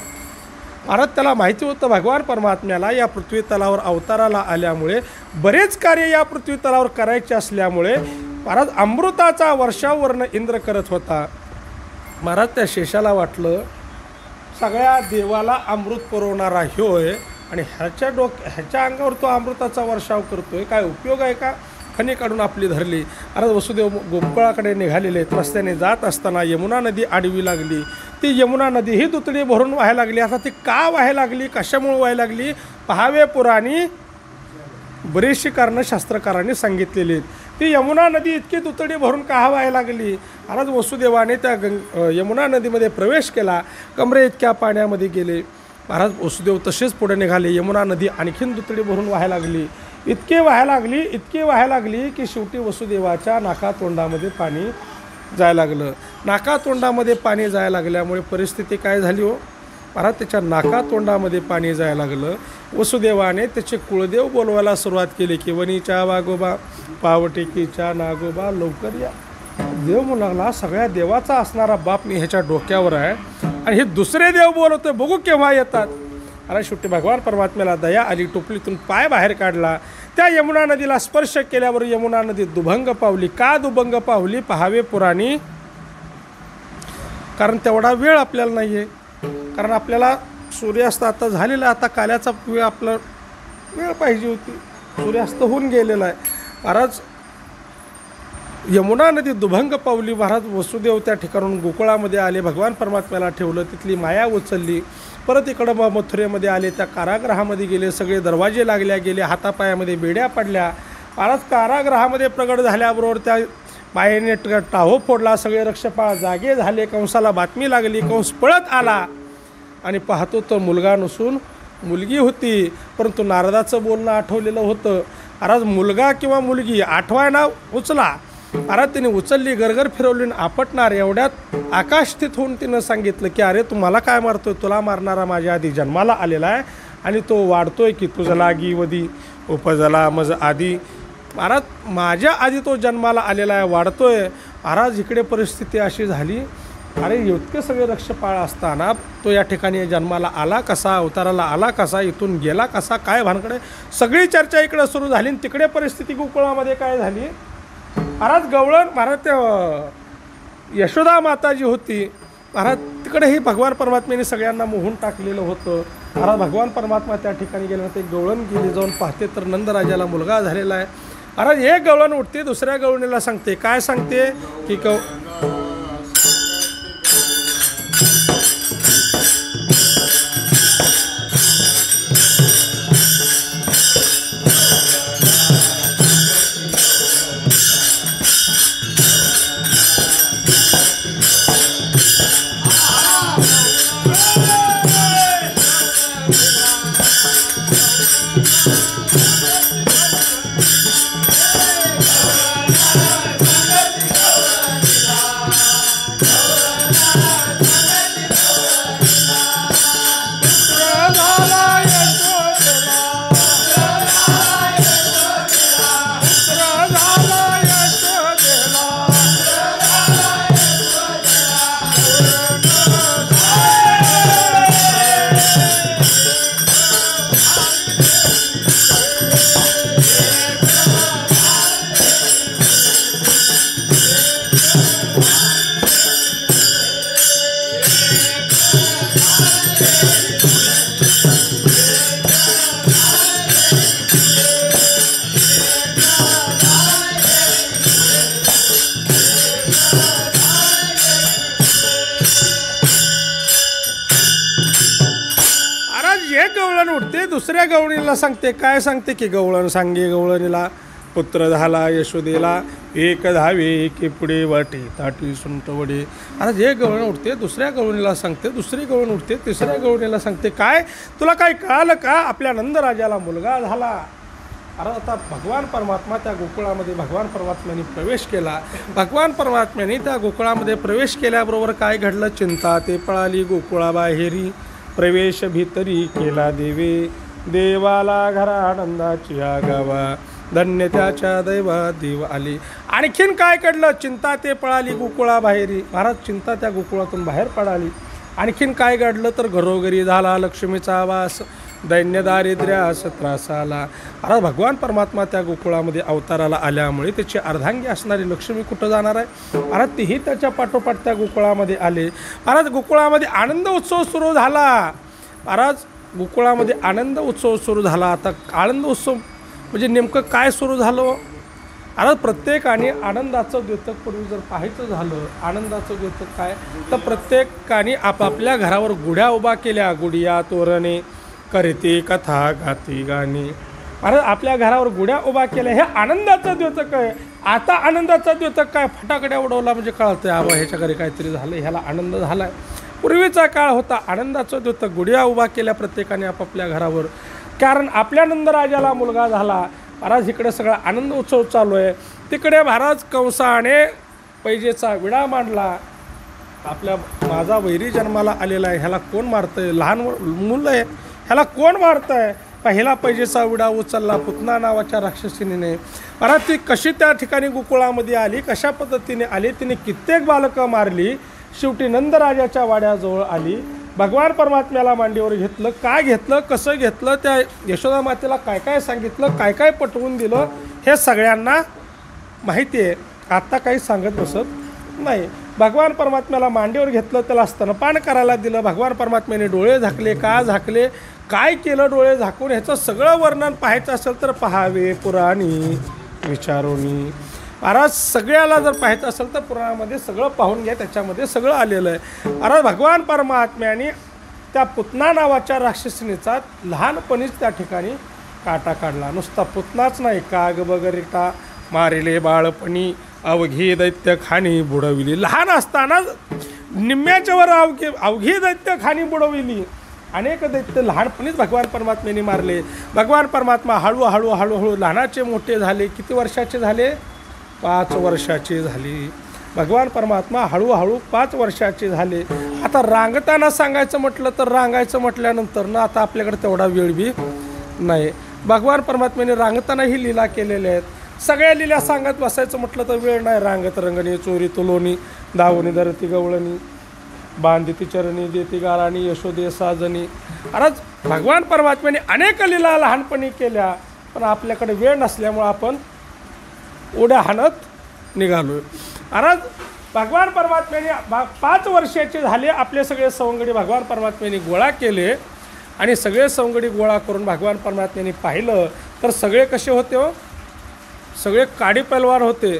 Speaker 1: महाराज त्याला माहिती होतं भगवान परमात्म्याला या पृथ्वी तलावर अवताराला आल्यामुळे बरेच कार्य या पृथ्वी तलावर करायचे असल्यामुळे महाराज अमृताचा वर्षावरनं इंद्र करत होता. महाराज त्या शेषाला वाटलं सगळ्या देवाला अमृत पुरवणारा ह्योय आणि ह्याच्या अंगावर तो अमृताचा वर्षाव करतोय, काय उपयोग आहे का? खणी काढून आपली धरली. महाराज वसुदेव गोकुळाकडे निघालेले रस्त्याने जात असताना यमुना नदी आडवी लागली. ती यमुना नदी ही दुतडी भरून व्हायला लागली. आता ती का व्हायला लागली, कशामुळे व्हायला लागली पहावे पुराणी बरीचशी कारणं शास्त्रकारांनी सांगितलेली आहेत. ती यमुना नदी इतकी दुतडी भरून का व्हायला लागली? महाराज वसुदेवाने त्या यमुना नदीमध्ये प्रवेश केला, कमरे इतक्या पाण्यामध्ये गेले. महाराज वसुदेव तसेच पुढे निघाले. यमुना नदी आणखीन दुतडी भरून व्हायला लागली. इतकी व्हायला लागली की शेवटी वसुदेवाच्या नाकातोंडामध्ये पाणी जायला लागलं. नाकातोंडामध्ये पाणी जायला लागल्यामुळे परिस्थिती काय झाली हो? महाराज त्याच्या नाकातोंडामध्ये पाणी जायला लागलं. वसुदेवाने त्याचे कुळदेव बोलवायला सुरुवात केली की वनीच्या वागोबा, पावटेकीच्या नागोबा, लवकर या. देव म्हणू लागला सगळ्या देवाचा असणारा बाप मी ह्याच्या डोक्यावर आहे आणि हे दुसरे देव बोलवतोय, बघू केव्हा येतात. अरे शेवटी भगवान परमात्म्याला दया आली, टोपलीतून पाय बाहेर काढला. त्या यमुना नदीला स्पर्श केल्यावर यमुना नदी दुभंग पावली. का दुभंग पावली पहावे पुराणी, कारण तेवढा वेळ आपल्याला नाही आहे. कारण आपल्याला सूर्यास्त आता झालेला, आता काल्याचा वेळ आपला वेळ पाहिजे होती, सूर्यास्त होऊन गेलेला आहे. महाराज यमुना नदी दुभंग पावली. महाराज वसुदेव त्या ठिकाणून गोकुळामध्ये आले, भगवान परमात्म्याला ठेवलं, तिथली माया उचलली. परत इकडं मथुरेमध्ये आले, त्या कारागृहामध्ये गेले, सगळे दरवाजे लागल्या गेले, हातापायामध्ये बेड्या पडल्या. महाराज कारागृहामध्ये प्रगट झाल्याबरोबर त्या मायेने टाहो फोडला, सगळे रक्षपाळ जागे झाले. कंसाला बातमी लागली, कंस पळत आला आणि पाहतो तर मुलगा नसून मुलगी होती. परंतु नारदाचं बोलणं आठवलेलं होतं. महाराज मुलगा किंवा मुलगी आठवायला उचला. महाराज तिने उचलली, गरगर फिरवली, आपटणार एवढ्यात आकाशस्थित होऊन तिनं सांगितलं की अरे तुम्हाला काय मारतोय, तुला मारणारा माझ्या आधी जन्माला आलेला आहे आणि तो वाढतोय की तुझं लागी वधी उपजला मज आधी. महाराज माझ्या आधी तो जन्माला आलेला आहे, वाढतोय. महाराज इकडे परिस्थिती अशी झाली, अरे इतके सगळे रक्षपाळ असताना तो या ठिकाणी जन्माला आला कसा, अवताराला आला कसा, इथून गेला कसा, काय भानकडे, सगळी चर्चा इकडे सुरू झाली. तिकडे परिस्थिती गोकुळामध्ये काय झाली, महाराज गवळण, महाराज त्या यशोदा माता जी होती, महाराज तिकडेही भगवान परमात्म्याने सगळ्यांना मोहून टाकलेलं होतं. महाराज भगवान परमात्मा त्या ठिकाणी गेल्यानंतर एक गवळण गेली, जाऊन पाहते तर नंदराजाला मुलगा झालेला आहे. महाराज एक गवळण उठते, दुसऱ्या गवळणीला सांगते, काय सांगते की उठते, दुसऱ्या गवळणीला सांगते, काय सांगते की गवळण सांगे गवळणीला पुत्र झाला यशोदेला, एक धावे की पुढे वाटे ताटी सुंट वडे. आता जे गवळण उठते दुसऱ्या गवळणीला सांगते, दुसरी गवळण उठते तिसऱ्या गवळणीला सांगते, काय तुला काय कळालं का, आपल्या नंदराजाला मुलगा झाला. अरे आता भगवान परमात्मा त्या गोकुळामध्ये भगवान परमात्म्याने प्रवेश केला. भगवान परमात्म्याने त्या गोकुळामध्ये प्रवेश केल्याबरोबर काय घडलं? चिंता ते पळाली गोकुळाबाहेरी, प्रवेश भीतरी केला देवे, देवाला घरा आनंदाची आगावा, धन्य त्याच्या दैवात देव आले. आणखीन काय घडलं? चिंता ते पळाली गोकुळाबाहेरी. महाराज चिंता त्या गोकुळातून बाहेर पडाली. आणखीन काय घडलं? तर घरोघरी झाला लक्ष्मीचा वास, दैन्य दारिद्र्यास त्रास आला. महाराज भगवान परमात्मा त्या गोकुळामध्ये अवताराला आल्यामुळे त्याची अर्धांगी असणारी लक्ष्मी कुठं जाणार आहे? महाराज तीही त्याच्या पाठोपाठ त्या गोकुळामध्ये आले. महाराज गोकुळामध्ये आनंद उत्सव सुरू झाला. महाराज गोकुळामध्ये आनंद उत्सव सुरू झाला. आता आनंद उत्सव म्हणजे नेमकं काय सुरू झालं? आता प्रत्येकाने आनंदाचं द्योतक पूर्वी जर पाहायचं झालं, आनंदाचं द्योतक काय? तर प्रत्येकाने आपापल्या घरावर गुढ्या उभा केल्या. गुढिया तोरणे करते कथा गाती गाणी. महाराज आपल्या घरावर गुढ्या उभा केल्या. हे आनंदाचं द्योतक आहे. आता आनंदाचं द्योतक काय? फटाकड्या उडवला म्हणजे कळतं आबा ह्याच्या घरी काहीतरी झालं, ह्याला आनंद झाला आहे. पूर्वीचा काळ होता आनंदाचं द्योतक. गुढ्या उभा केल्या प्रत्येकाने आपापल्या घरावर, कारण आपल्या नंदराजाला मुलगा झाला. महाराज इकडे सगळा आनंद उत्सव चालू आहे. तिकडे महाराज कंसाने पैजेचा विडा मांडला. आपल्या माझा वैरी जन्माला आलेला आहे, ह्याला कोण मारतंय? लहान मुलं आहे, ह्याला कोण मारतंय? पहिला पैजेचा विडा उचलला पुतना नावाच्या राक्षसीने. महाराज ती कशी त्या ठिकाणी गोकुळामध्ये आली, कशा पद्धतीने आली? तिने कित्येक बालकं मारली. शेवटी नंदराजाच्या वाड्याजवळ आली. भगवान परमात्म्याला मांडीवर घेतलं. काय घेतलं, कसं घेतलं, त्या यशोदा मातेला काय काय सांगितलं, काय काय पटवून दिलं, हे सगळ्यांना माहिती आहे. आत्ता काही सांगत बसत नाही. भगवान परमात्म्याला मांडीवर घेतलं, त्याला स्तनपान करायला दिलं. भगवान परमात्म्याने डोळे झाकले. का झाकले, काय केलं डोळे झाकून, ह्याचं सगळं वर्णन पाहायचं असेल तर पहावे पुराणी विचारोनी. महाराज सगळ्याला जर पाहायचं असेल तर पुराणामध्ये सगळं पाहून घ्या, त्याच्यामध्ये सगळं आलेलं आहे. महाराज भगवान परमात्म्याने त्या पुतना नावाच्या राक्षसिनीचा लहानपणीच त्या ठिकाणी काटा काढला. नुसता पुतनाच नाही, काग बगरिटा मारिले बाळपणी, अवघी दैत्य खाणी बुडविली. लहान असताना निम्म्याच्या वर अवघी दैत्य खाणी बुडविली. अनेक दैत्य लहानपणीच भगवान परमात्म्याने मारले. भगवान परमात्मा हळूहळू हळूहळू लहानाचे मोठे झाले. किती वर्षाचे झाले? 5 वर्षाचे झाले. भगवान परमात्मा हळूहळू 5 वर्षाचे झाले. आता रांगताना सांगायचं म्हटलं तर रांगायचं म्हटल्यानंतर ना आता आपल्याकडे तेवढा वेळ बी नाही. भगवान परमात्म्याने रांगतानाही लीला केलेल्या आहेत. सगळ्या लीला सांगत बसायचं म्हटलं तर वेळ नाही. रांगत रंगणी, चोरी तुलोनी, दावणी धरती गवळणी, बांधिती चरणी देती गाराणी, यशोदे साजनी. अरे भगवान परमात्म्याने अनेक लीला लहानपणी केल्या, पण आपल्याकडे वेळ नसल्यामुळं आपण उड्या हाणत निघालो. अरे भगवान परमात्म्याने 5 वर्षाचे झाले. आपले सगळे सवंगडी भगवान परमात्म्याने गोळा केले आणि सगळे सवंगडी गोळा करून भगवान परमात्म्याने पाहिलं तर सगळे कसे होते हो? सगळे काडी पैलवान होते.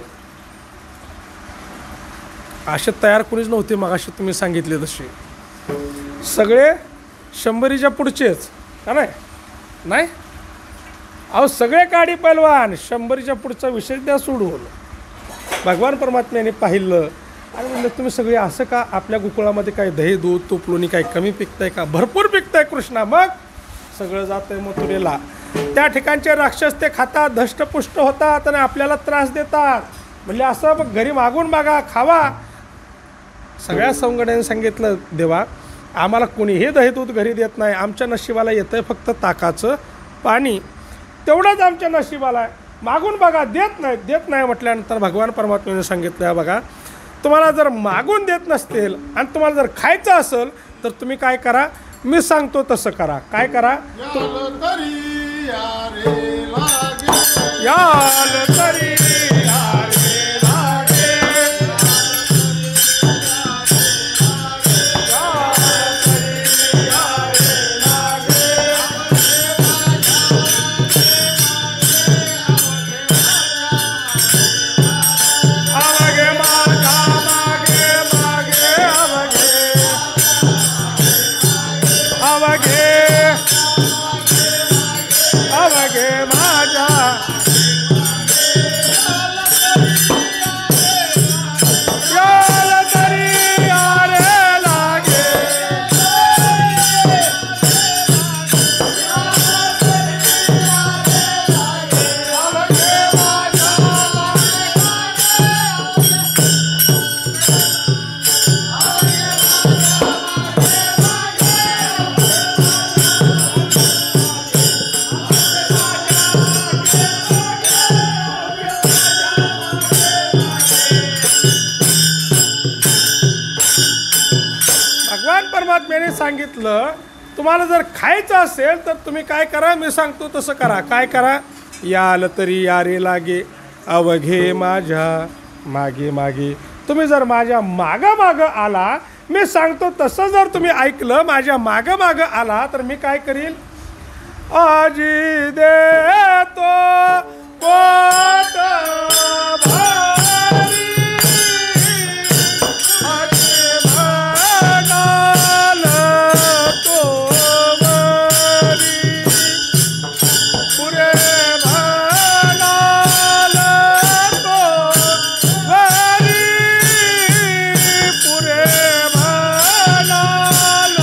Speaker 1: असे तयार कोणीच नव्हते. मगाशी तुम्ही सांगितले तसे सगळे 100च्या पुढचेच का नाही? अहो सगळे काडी पैलवान. 100च्या पुढचा विषय द्या सोडून. भगवान परमात्म्याने पाहिलं आणि म्हणलं तुम्ही सगळे असं का? आपल्या गोकुळामध्ये काय दही दूध तूप लोणी काय कमी पिकतंय का? भरपूर पिकतंय कृष्णा. मग सगळं जातंय मथुरेला. त्या ठिकाणचे राक्षस ते खातात, धष्टपुष्ट होतात आणि आपल्याला त्रास देतात. म्हणजे असं मग घरी मागून बघा, खावा. सगळ्या सवंगड्यांनी सांगितलं देवा आम्हाला कोणीही दही दूध घरी देत नाही. आमच्या नशिबाला येतंय फक्त ताकाचं पाणी, तेवढंच आमच्या नशिबाला आहे. मागून बघा, देत नाही म्हटल्यानंतर भगवान परमात्म्याने सांगितलं बघा तुम्हाला जर मागून देत नसतील आणि तुम्हाला जर खायचं असेल तर तुम्ही काय करा, मी सांगतो तसं करा. काय करा? याल तरी परमात्म्याने सांगितलं तुम्हाला जर खायचं असेल तर तुम्ही काय करा, मी सांगतो तसं करा. काय करा? याल तरी यारे लागे अवघे माझ्या मागे मागे. तुम्ही जर माझ्या मागं मागं आला, मी सांगतो तसं जर तुम्ही ऐकलं, माझ्या मागं मागं आला तर मी काय करील? आजी देतो पोट भरी, आजी म्हणाल तोवरी, पुरे म्हणाल तोवरी, पुरे म्हणाल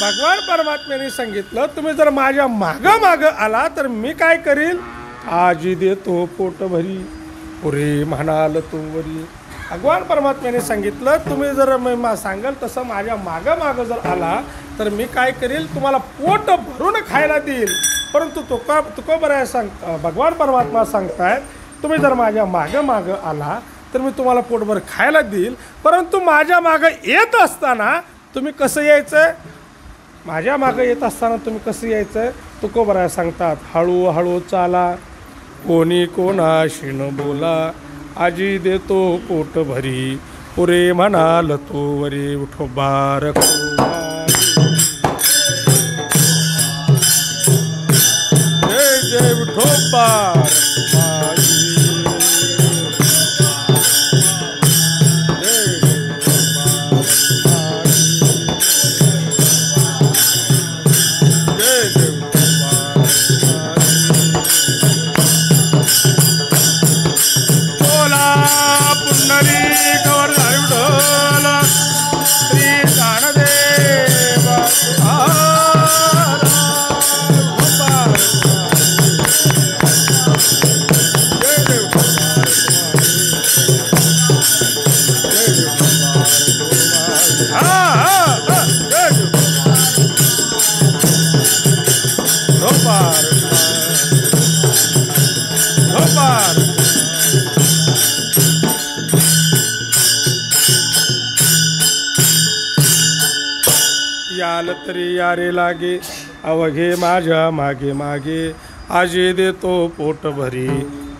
Speaker 1: भगवान परमात्म्याने सांगितलं तुम्ही जर माझ्या मागं मागं आला तर मी काय करील? आजी देतो पोट भरी, पुरे म्हणाल तोवरी. भगवान परमात्म्याने सांगितलं तुम्ही जर सांगाल तसं माझ्या मागं मागं जर आला तर मी काय करील? तुम्हाला पोट भरून खायला देईल. परंतु तुकोबराय भगवान परमात्मा सांगतायत तुम्ही जर माझ्या मागं मागं आला तर मी तुम्हाला पोटभर खायला देईल. परंतु माझ्या मागं येत असताना तुम्ही कसं यायचं? माझ्या मागं येत असताना तुम्ही कसं यायचं? तुकोबराय सांगतात हळूहळू चाला, कोणी कोणाशी न बोला, आजी देतो पोट भरी, पुरे म्हणाल तोवरी, उठोबार जय जय विठोबार याल तरी यारे लागे अवघे माझ्या मागे मागे, आजी देतो पोट भरी,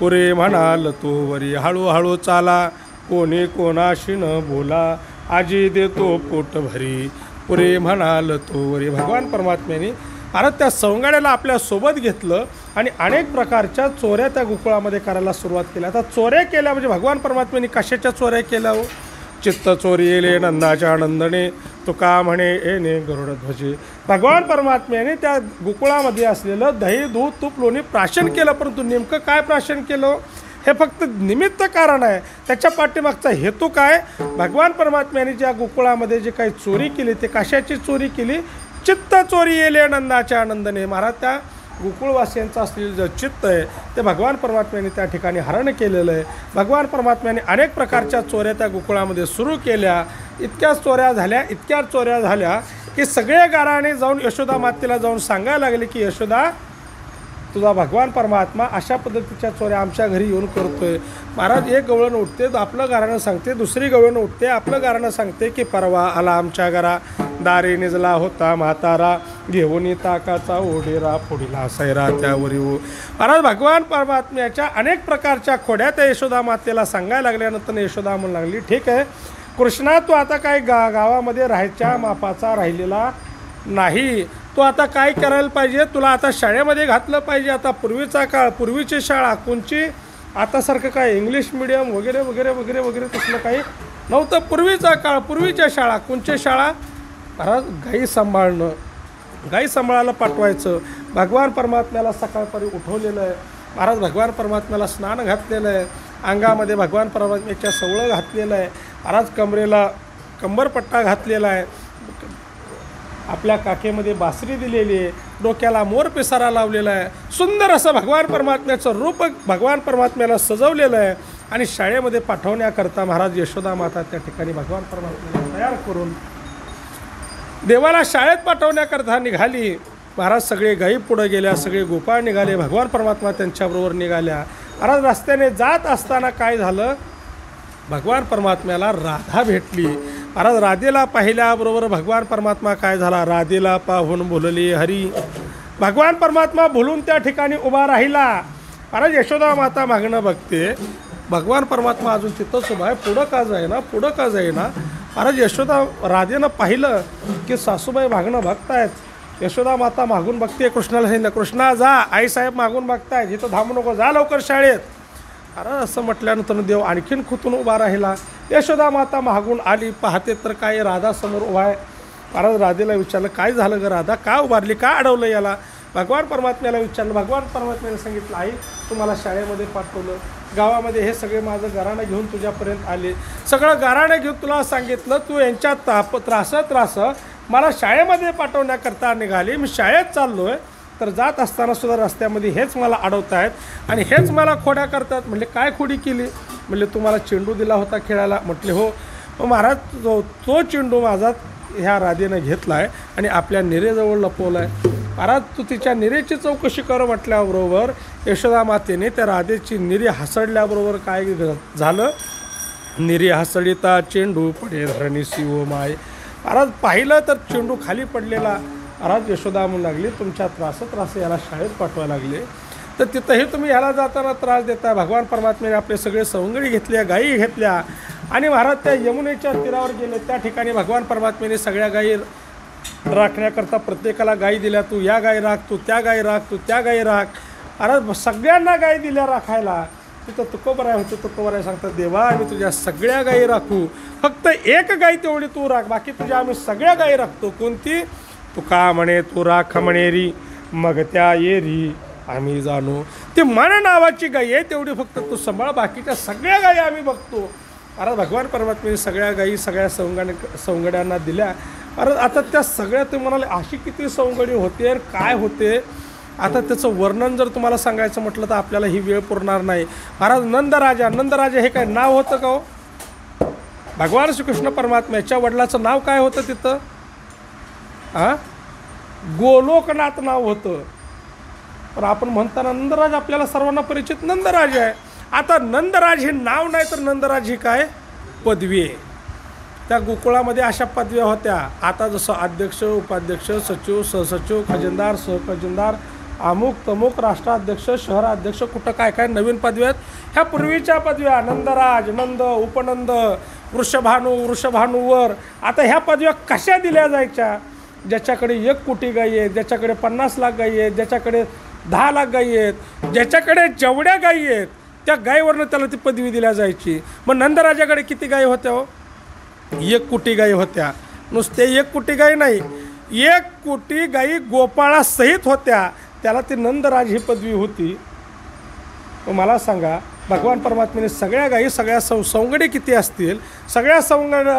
Speaker 1: पुरे म्हणाल तोवरी, हळूहळू चाला, कोणी कोणाशी न बोला, आजी देतो पोट भरी, पुरे म्हणाल तोवरी. भगवान परमात्म्याने भारत त्या सवंगाड्याला आपल्या सोबत घेतलं आणि अनेक प्रकारच्या चोऱ्या त्या गोकुळामध्ये करायला सुरुवात केली. आता चोऱ्या केल्या म्हणजे भगवान परमात्म्याने कशाच्या चोऱ्या केल्या हो? चित्त चोरी येले नंदाच्या नंदने, तुका म्हणे येणे गरुडध्वजे. भगवान परमात्म्याने त्या गोकुळामध्ये असलेलं दही दूध तूप लोणी प्राशन केलं. परंतु नेमकं काय प्राशन केलं हे फक्त निमित्त कारण आहे. त्याच्या पाठीमागचा हेतू काय? भगवान परमात्म्याने ज्या गोकुळामध्ये जे काही चोरी केली ते कशाची चोरी केली? चित्त चोरी येले नंदाच्या नंदने. महाराज त्या गोकुळवासियांचं असलेलं जे चित्त आहे ते भगवान परमात्म्याने त्या ठिकाणी हरण केलेलं आहे. भगवान परमात्म्याने अनेक प्रकारच्या चोऱ्या त्या गोकुळामध्ये सुरू केल्या. इतक्या चोऱ्या झाल्या की सगळे गाराने जाऊन यशोदा मातेला जाऊन सांगायला लागले की यशोदा, तुझा भगवान परमात्मा अशा पद्धतीच्या चोऱ्या आमच्या घरी येऊन करतोय. महाराज एक गवळण उठते आपलं गाराणं सांगते, दुसरी गवळण उठते आपलं गाराणं सांगते की परवा आला आमच्या घरा, दारी निजला होता म्हातारा, घेऊन ताकाचा ओढेरा, फोडीला सैरा त्यावरी हो. महाराज भगवान परमात्म्याच्या अनेक प्रकारच्या खोड्या त्या यशोदा मातेला सांगायला लागल्यानंतर यशोदा म्हणू लागली, ठीक आहे कृष्णा, तू आता काय गावामध्ये राहायच्या मापाचा राहिलेला नाही. तू आता काय करायला पाहिजे? तुला आता शाळेमध्ये घातलं पाहिजे. आता पूर्वीचा काळ, पूर्वीची शाळा कोणची, आतासारखं काय इंग्लिश मिडियम वगैरे वगैरे वगैरे वगैरे तसलं काही नव्हतं. पूर्वीचा काळ, पूर्वीच्या शाळा कोणच्या शाळा? महाराज गाई सांभाळायला पाठवायचं. भगवान परमात्म्याला सकाळपारी उठवलेलं आहे. महाराज भगवान परमात्म्याला स्नान घातलेलं आहे. अंगामध्ये भगवान परमात्म्याच्या सवळं घातलेलं आहे. महाराज कमरेला कंबरपट्टा घातलेला आहे, आपल्या काखेमध्ये बासरी दिलेली आहे, डोक्याला मोर पिसारा लावलेला आहे, सुंदर असं भगवान परमात्म्याचं रूप भगवान परमात्म्याला सजवलेलं आहे. आणि शाळेमध्ये पाठवण्याकरता महाराज यशोदा माता त्या ठिकाणी भगवान परमात्म्याला तयार करून देवाला शाळेत पाठवण्याकरता निघाली. महाराज सगळे गायी पुढं गेल्या, सगळे गोपाळ निघाले, भगवान परमात्मा त्यांच्याबरोबर निघाल्या. महाराज रस्त्याने जात असताना काय झालं, भगवान परमात्म्याला राधा भेटली. महाराज राधेला पाहिल्याबरोबर भगवान परमात्मा काय झाला, राधेला पाहून बोलले हरी. भगवान परमात्मा बोलून त्या ठिकाणी उभा राहिला. महाराज यशोदा माता मागणं बघते, भगवान परमात्मा अजून तिथंच उभा आहे, पुढं का जाईना, पुढं का जाईना. महाराज यशोदा राधेनं पाहिलं की सासूबाई मागणं बघतायत. यशोदा माता मागून बघते, कृष्णाला सांगितलं, कृष्णा जा, आईसाहेब मागून बघतायत, इथं थांबू नको, जा लवकर शाळेत. अरे असं म्हटल्यानंतर देव आणखीन खुतून उभा राहिला. यशोदा माता मागून आली, पाहते तर काय राधा समोर उभा आहे. महाराज राधेला विचारलं, काय झालं ग राधा, का उभारली, का अडवलं याला. भगवान परमात्म्याला विचारलं. भगवान परमात्म्याने सांगितलं, आई तुम्हाला शाळेमध्ये पाठवलं, गावामध्ये हे सगळे माझं घराणं घेऊन तुझ्यापर्यंत आले, सगळं घराणं घेऊन तुला सांगितलं, तू यांच्या त्रास मला शाळेमध्ये पाठवण्याकरता निघाली. मी शाळेत चाललो आहे, तर जात असताना सुद्धा रस्त्यामध्ये हेच मला अडवत आहेत आणि हेच मला खोड्या करतात. म्हटले काय खोडी केली, म्हणले तुम्हाला चेंडू दिला होता खेळायला. म्हटले हो. महाराज तो चेंडू माझा ह्या राधेनं घेतला आहे आणि आपल्या निरेजवळ लपवला आहे. महाराज तू तिच्या निरेची चौकशी कर म्हटल्याबरोबर यशोदा मातेने त्या राधेची निरी हसडल्याबरोबर काय झालं, निरी हसडिता चेंडू पडे धरणी शिव माय. महाराज पाहिलं तर चेंडू खाली पडलेला. महाराज यशोदा म्हणू लागली, तुमच्या त्रास याला शाळेत पाठवायला लागले, तर तिथंही तुम्ही ह्याला जाताना त्रास देता. भगवान परमात्म्याने आपले सगळे सवंगडी घेतल्या, गायी घेतल्या आणि महाराज त्या यमुनेच्या तीरावर गेले. त्या ठिकाणी भगवान परमात्म्याने सगळ्या गायी राखण्याकरता प्रत्येकाला गायी दिल्या. तू या गायी राख, तू त्या गायी राख, तू त्या गायी राख. अरे सगळ्यांना गायी दिल्या राखायला. तिथं तुकोबराय होतं, तुकोबराय सांगतात, देवा आम्ही तुझ्या सगळ्या गायी राखू, फक्त एक गाय तेवढी तू राख, बाकी तुझ्या आम्ही सगळ्या गायी राखतो. कोणती, तुका म्हणे तू राख म्हणेरी, मग त्या येरी आम्ही जाणू. ती मन नावाची गाय आहे तेवढी फक्त तू सांभाळ, बाकीच्या सगळ्या गायी आम्ही बघतो. अरे भगवान परमात्म्याने सगळ्या गायी सगळ्या सवंगड्यांना दिल्या. अरे आता त्या सगळ्या तुम्ही म्हणाले अशी किती सवंगडी होते, काय होते, आता त्याचं वर्णन जर तुम्हाला सांगायचं म्हटलं तर आपल्याला ही वेळ पुरणार नाही. महाराज नंदराजा हे काय नाव होतं का हो? भगवान श्रीकृष्ण परमात्म्याच्या वडिलाचं नाव काय होतं तिथं? गोलोकनाथ नाव होतं. पण आपण म्हणताना नंदराज आपल्याला सर्वांना परिचित नंदराज आहे. आता नंदराज हे नाव नाही तर नंदराज ही काय पदवी आहे. त्या गोकुळामध्ये अशा पदव्या होत्या. आता जसं अध्यक्ष, उपाध्यक्ष, सचिव, सहसचिव, खजिनदार, सहखजिनदार, अमुक तमुक, राष्ट्राध्यक्ष, शहराध्यक्ष, कुठं काय काय नवीन पदव्या आहेत. ह्या पूर्वीच्या पदव्या नंदराज, नंद, उपनंद, वृषभानुवर. आता ह्या पदव्या कशा दिल्या जायच्या? ज्याच्याकडे 1 कोटी गायी आहेत, ज्याच्याकडे 50 लाख गायी आहेत, ज्याच्याकडे 10 लाख गायी आहेत, ज्याच्याकडे जेवढ्या गायी आहेत त्या गायीवरनं त्याला ती पदवी दिल्या जायची. मग नंदराजाकडे किती गायी होत्या हो? 1 कोटी गायी होत्या. नुसते 1 कोटी गायी नाही, 1 कोटी गायी गोपाळासहित होत्या, त्याला ती नंदराज ही पदवी होती. मला सांगा, भगवान परमात्म्याने सगळ्या गायी, सगळ्या सवंगडी किती असतील, सगळ्या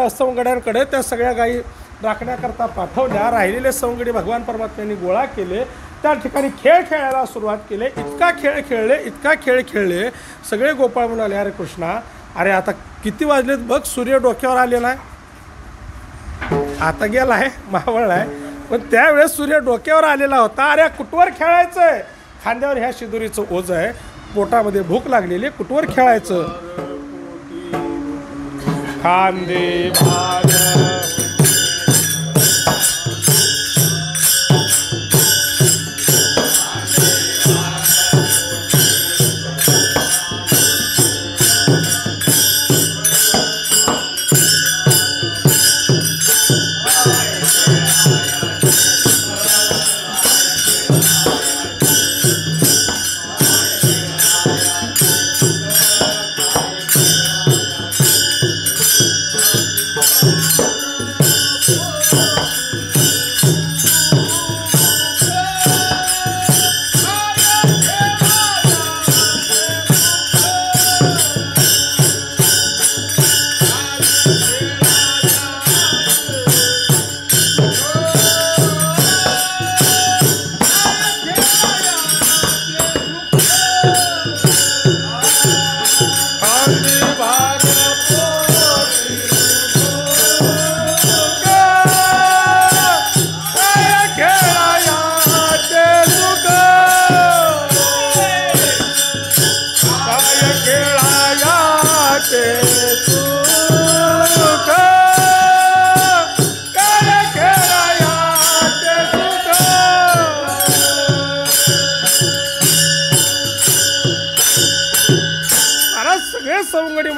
Speaker 1: सवंगड्यांकडे त्या सगळ्या गायी राखण्याकरता पाठवल्या. राहिलेले सवंगडी भगवान परमात्म्याने गोळा केले, त्या ठिकाणी खेळ खेळायला सुरुवात केले. इतका खेळ खेळले, सगळे गोपाळ म्हणाले, अरे कृष्णा, अरे आता किती वाजलेत बघ, सूर्य डोक्यावर आलेला आहे, आता गेला आहे, मावळला आहे, पण त्यावेळेस सूर्य डोक्यावर आलेला होता. अरे कुठवर खेळायचं आहे? खांद्यावर ह्या शिदोरीचं ओझ आहे, पोटामध्ये भूक लागलेली, कुठवर खेळायचं? खांदे भाग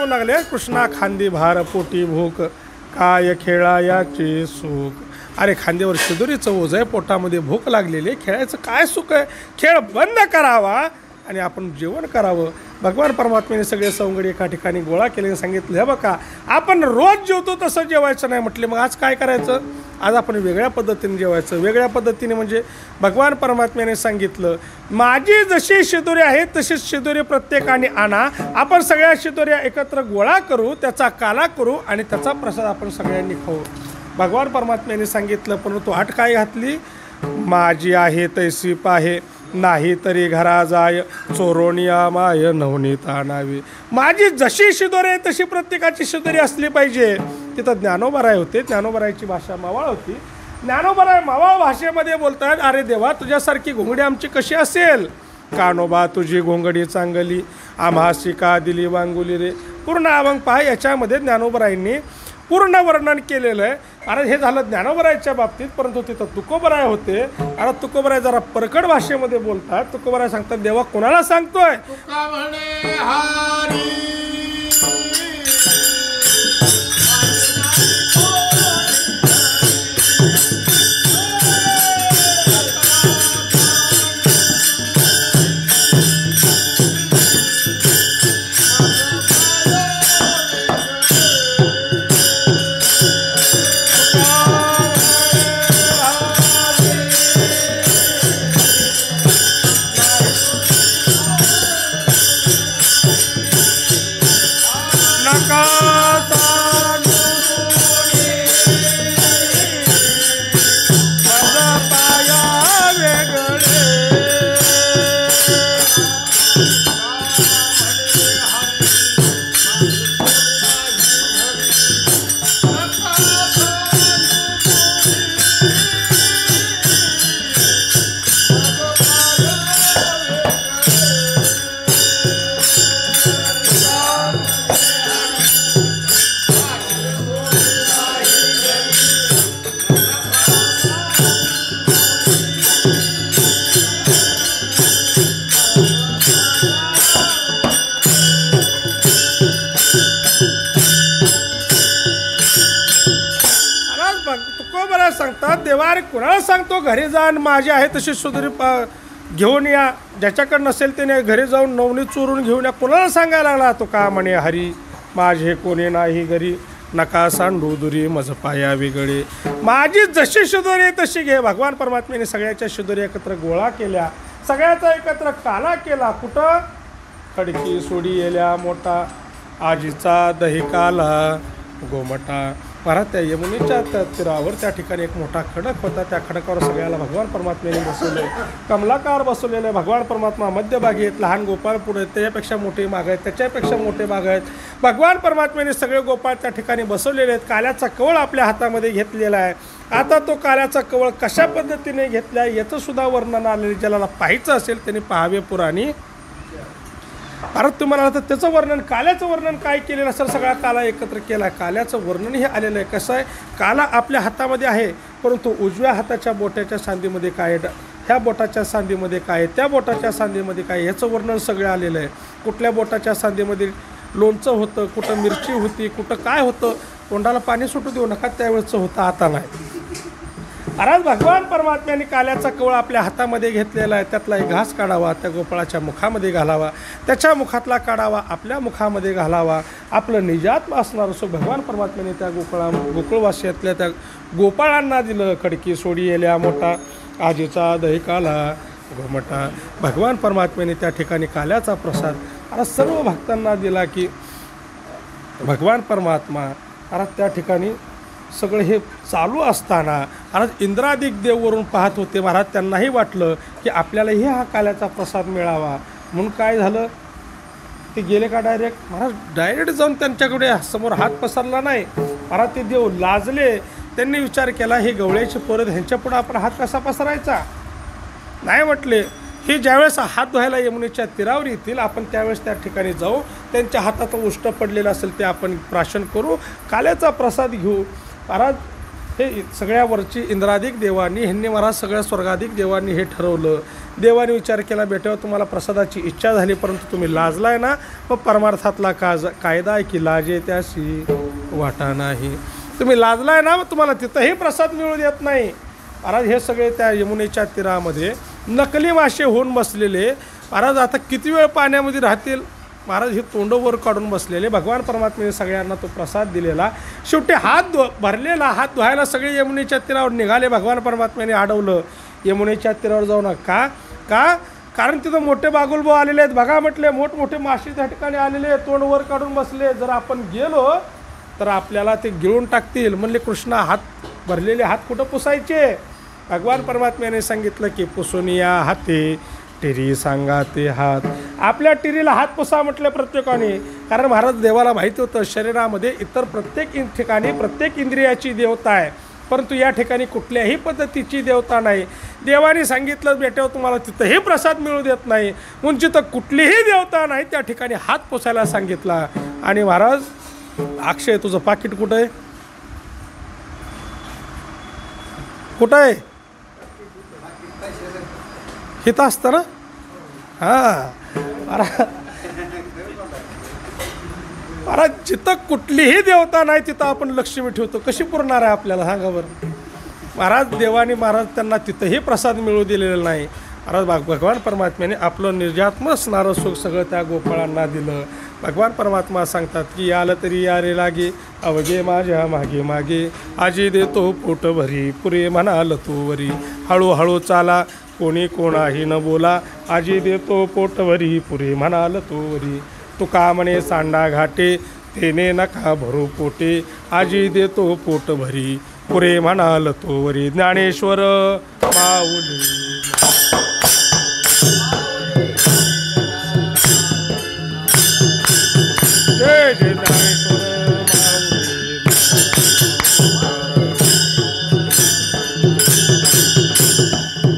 Speaker 1: म्हणू लागले, कृष्णा खांदी भार पोटी भूक, काय खेळायाचे सुख. अरे खांद्यावर शिदोरीचं ओझं आहे, पोटामध्ये भूक लागलेली आहे, खेळायचं काय सुख आहे. खेळ बंद करावा आणि आपण जेवण करावं. भगवान परमात्म्याने सगळे सवंगडी एका ठिकाणी गोळा केले, सांगितलं, हे बघा आपण रोज जेवतो तसं जेवायचं नाही म्हटले. मग आज काय करायचं? आज आपण वेगळ्या पद्धतीने जेवायचं. वेगळ्या पद्धतीने म्हणजे भगवान परमात्म्याने सांगितलं, माझी जशी शिदोरी आहे तशीच शिदोरी प्रत्येकाने आणा. आपण सगळ्या शिदोऱ्या एकत्र गोळा करू, त्याचा काला करू आणि त्याचा प्रसाद आपण सगळ्यांनी खाऊ. भगवान परमात्म्याने सांगितलं, परंतु अट काय घातली? माझी आहे तैसी पाहे, नाही तरी घरा जाय, चोरोनिया माय नवनीत आणावी. माझी जशी शिदोरी आहे तशी प्रत्येकाची शिदोरी असली पाहिजे. तिथं ज्ञानोबाराय होते, ज्ञानोबारायची भाषा मावळ होती. ज्ञानोबाराय मावळ भाषेमध्ये बोलतात, अरे देवा तुझ्यासारखी घोंगडी आमची कशी असेल? कानोबा तुझी घोंगडी चांगली, आम्हासी का दिली वांगुली रे. पूर्ण अभंग पहा, याच्यामध्ये ज्ञानोबारायांनी पूर्ण वर्णन केलेलं आहे. अरे हे झालं ज्ञानोबारायच्या बाबतीत, परंतु तिथं तुकोबाराय होते. अरे तुकोबाराय जरा परकड भाषेमध्ये बोलतात. तुकोबाराय सांगतात, देवा कोणाला सांगतोय?
Speaker 2: तुका म्हणे हरी
Speaker 1: सांगतात, देवा अरे कुणाला सांगतो? घरी जाऊन माझी आहे तशी सुधरी घेऊन या. ज्याच्याकडे नसेल त्याने घरी जाऊन नवनीत चोरून घेऊन या. कुणाला सांगायला लागला? तो का म्हणे हरी माझे कोणी नाही घरी, नका सांडू दुरी मज पाया वेगळे. माझी जशी शिदोरी तशी घे. भगवान परमात्म्याने सगळ्याच्या शिदोरी एकत्र गोळा केल्या, सगळ्याचा एकत्र काला केला. कुठं? खडकी सोडी येल्या मोठा, आजीचा दही काला गोमटा. महाराज त्या यमुनेच्या तीरावर त्या ठिकाणी एक मोठा खडक होता. त्या खडकावर सगळ्याला भगवान परमात्म्याने बसवले, कमलाकार बसवलेले. भगवान परमात्मा मध्यभागी आहेत, लहान गोपाळ पुढे आहेत, त्याच्यापेक्षा मोठे माग आहेत, त्याच्यापेक्षा मोठे माग आहेत. भगवान परमात्म्याने सगळे गोपाळ त्या ठिकाणी बसवलेले आहेत. काल्याचा कवळ आपल्या हातामध्ये घेतलेला आहे. आता तो काल्याचा कवळ कशा पद्धतीने घेतला आहे याचं सुद्धा वर्णन आलेलं. ज्याला पाहायचं असेल त्यांनी पाहावे पुराणी. अरे तुम्हाला तर त्याचं वर्णन, काल्याचं वर्णन काय केलेलं असेल? सगळा काला एकत्र केला. काल्याचं वर्णन हे आलेलं आहे. कसं आहे? काला आपल्या हातामध्ये आहे, परंतु उजव्या हाताच्या बोटाच्या सांधीमध्ये काय आहे, ह्या बोटाच्या सांधीमध्ये काय आहे, त्या बोटाच्या सांधीमध्ये काय आहे, ह्याचं वर्णन सगळं आलेलं आहे. कुठल्या बोटाच्या सांधीमध्ये लोणचं होतं, कुठं मिरची होती, कुठं काय होतं. तोंडाला पाणी सुटू देऊ नका, त्यावेळेचं होतं, आता नाही. अरे भगवान परमात्म्याने काल्याचा कवळ आपल्या हातामध्ये घेतलेला आहे. त्यातला एक घास काढावा, त्या गोपाळाच्या मुखामध्ये घालावा, त्याच्या मुखातला काढावा, आपल्या मुखामध्ये घालावा. आपलं निजात्म असणार असो भगवान परमात्म्याने त्या गोकुळवासियातल्या त्या गोपाळांना दिलं. खडकी सोडी येल्या मोठा, आजीचा दही काला घोमटा. भगवान परमात्म्याने त्या ठिकाणी काल्याचा प्रसाद अरे सर्व भक्तांना दिला. की भगवान परमात्मा अरे त्या ठिकाणी सगळं हे चालू असताना महाराज इंद्रादिक देववरून पाहत होते. महाराज त्यांनाही वाटलं की आपल्यालाही हा काल्याचा प्रसाद मिळावा. म्हणून काय झालं, ते गेले का डायरेक्ट? महाराज डायरेक्ट जाऊन त्यांच्याकडे समोर हात पसरला नाही. महाराज ते देव लाजले. त्यांनी विचार केला, हे गवळ्याचे पोरं ह्यांच्यापुढं आपण हात कसा पसरायचा? नाही म्हटले, हे ज्यावेळेस हात धुवायला यमुनेच्या तीरावर येतील आपण त्यावेळेस त्या ठिकाणी जाऊ, त्यांच्या हातात उष्ट पडलेलं असेल ते आपण प्राशन करू, काल्याचा प्रसाद घेऊ. महाराज हे सगळ्या वरची इंद्राधिक देवांनी, ह्यांनी महाराज सगळ्या स्वर्गाधिक देवांनी हे ठरवलं. देवाने विचार केला, बेटा तुम्हाला प्रसादाची इच्छा झाली परंतु तुम्ही लाजलाय ना, मग परमार्थातला कायदा आहे की लाजे त्याशी वाटा नाही. तुम्ही लाजलाय ना, मग तुम्हाला तिथंही प्रसाद मिळू देत नाही. महाराज हे सगळे त्या यमुनेच्या तीरामध्ये नकली मासे होऊन बसलेले. महाराज आता किती वेळ पाण्यामध्ये राहतील. महाराज हे तोंडवर काढून बसलेले. भगवान परमात्म्याने सगळ्यांना तो प्रसाद दिलेला. शेवटी भरलेला हात धुवायला सगळे यमुनेच्या तीरावर निघाले. भगवान परमात्म्याने अडवलं, यमुनेच्या तीरावर जाऊ नका. का? कारण तिथं मोठे बागुलभाऊ आलेले आहेत. बघा म्हटले, मोठमोठे मासे त्या ठिकाणी आलेले, तोंडवर काढून बसले. जर आपण गेलो तर आपल्याला ते गिळून टाकतील. म्हणले कृष्णा, हात भरलेले हात कुठं पुसायचे? भगवान परमात्म्याने सांगितलं की पुसून या हाते टिरी सांगा ते हात. आपल्या टिरीला हात पुसा म्हटलं प्रत्येकाने. कारण महाराज देवाला माहिती होतं शरीरामध्ये इतर प्रत्येक ठिकाणी प्रत्येक इंद्रियाची देवता आहे, परंतु या ठिकाणी कुठल्याही पद्धतीची देवता नाही. देवाने सांगितलं, बेटा तुम्हाला तिथंही प्रसाद मिळू देत नाही, म्हणून जिथं कुठलीही देवता नाही त्या ठिकाणी हात पुसायला सांगितला. आणि महाराज, अक्षय तुझं पाकिट कुठं आहे? कुठं आहे? हिथं असतं ना. हां, महाराज जिथं कुठलीही देवता नाही तिथं आपण लक्ष्मी ठेवतो. कशी पुरणार आहे आपल्याला, सांगा बरं. महाराज देवाने महाराज त्यांना तिथंही प्रसाद मिळू दिलेला नाही. महाराज भगवान परमात्म्याने आपलं निर्जात्म असणारं सुख सगळं त्या गोपाळांना दिलं. भगवान परमात्मा सांगतात की आलं तरी यारे लागे, अवघे माझ्या मागे मागे, आजी देतो पोट भरी, पुरे म्हणाल तू वरी, हळूहळू चाला कोणी कोणाही न बोला, आजी देतो पोट भरी, पुरे म्हणाल तू वरी. तुका म्हणे सांडा घाटे, तेने नका भरू पोटे, आजी देतो पोट भरी, पुरे म्हणाल तो वरी. ज्ञानेश्वर माऊली. जय जय ज्ञानेश्वर माऊली.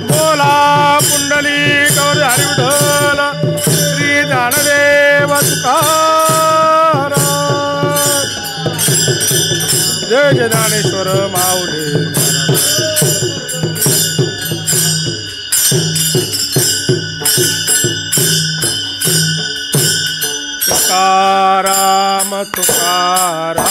Speaker 1: बोला पुंडली गौरी हरी विठ्ठल श्री ज्ञानदेव तुकाराम. जय जय ज्ञानेश्वर माऊली. तुकाराम तुकाराम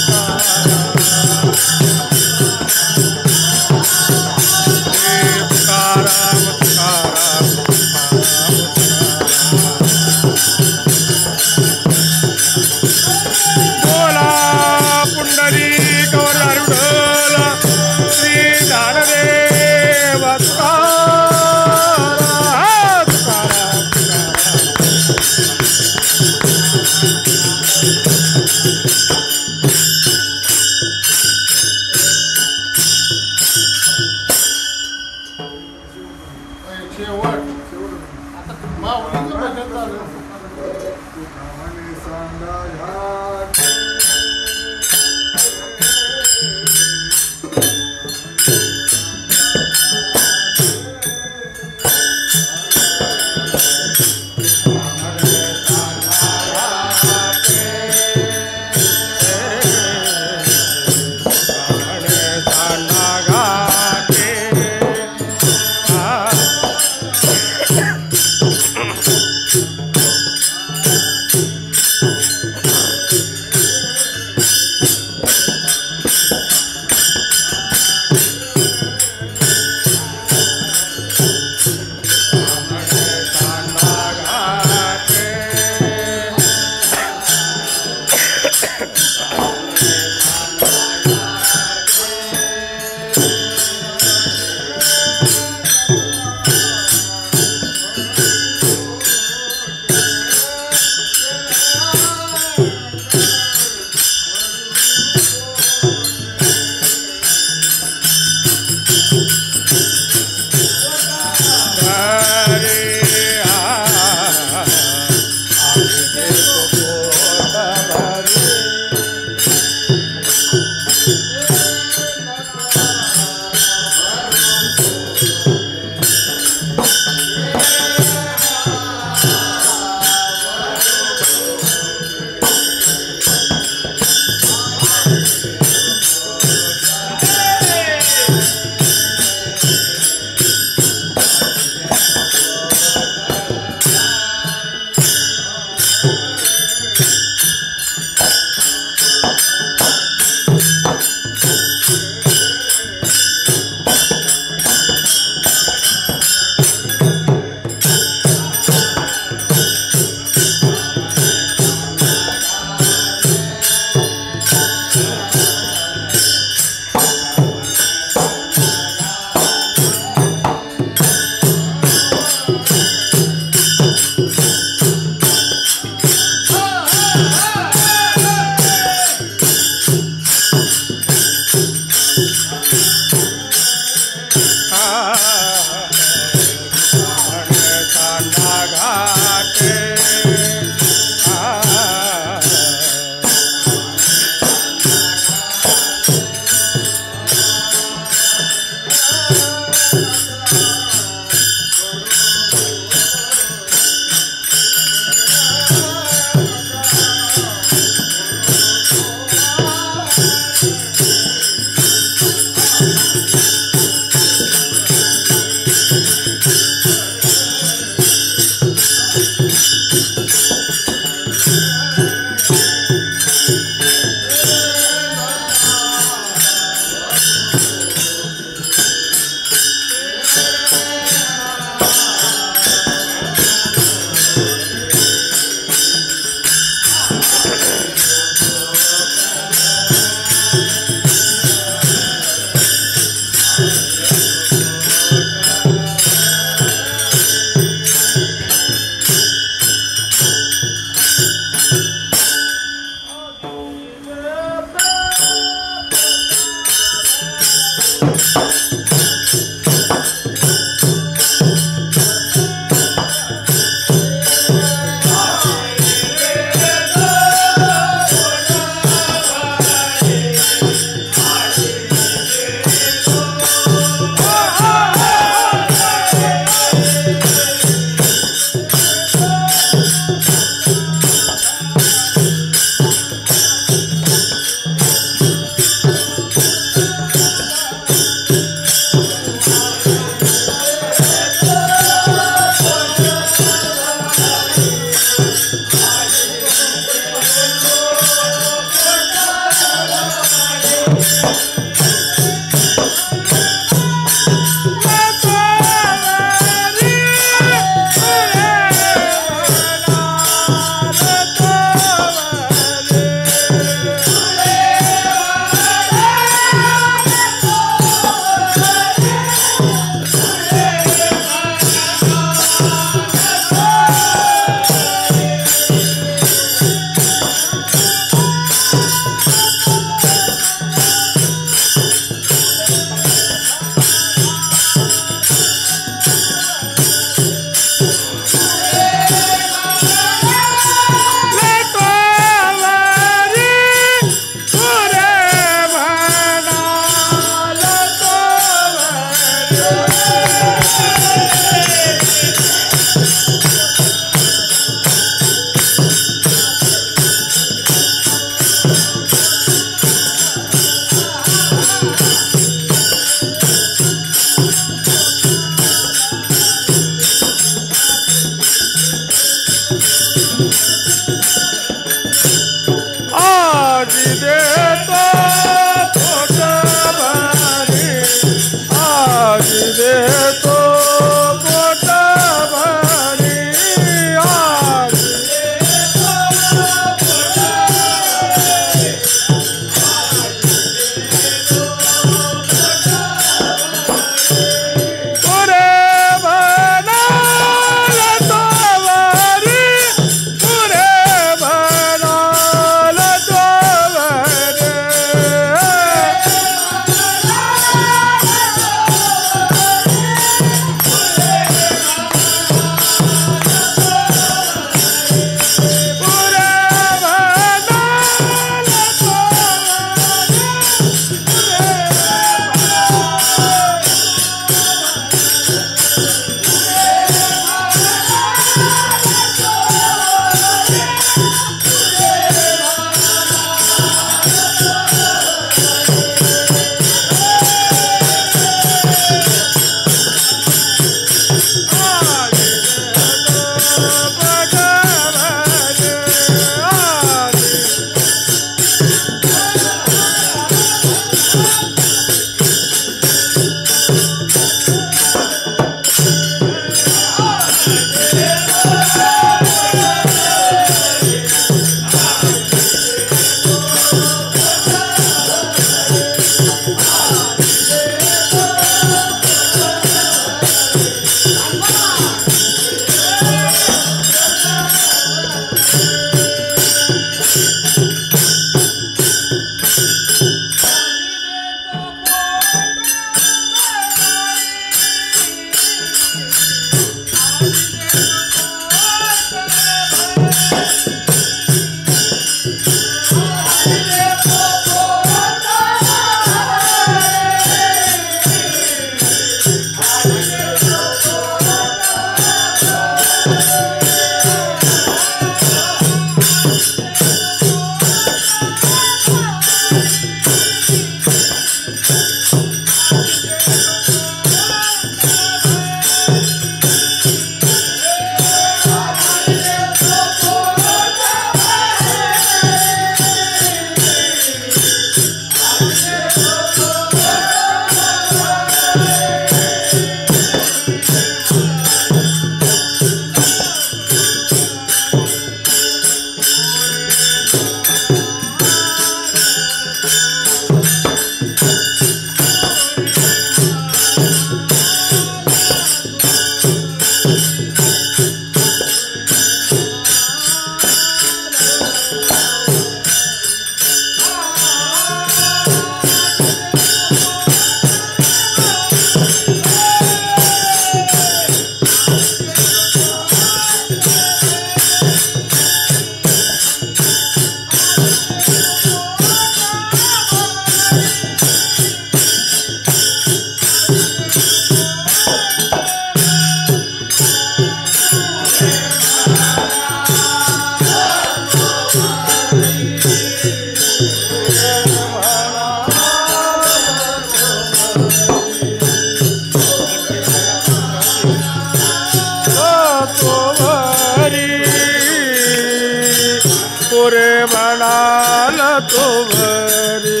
Speaker 1: म्हणाला तो वरी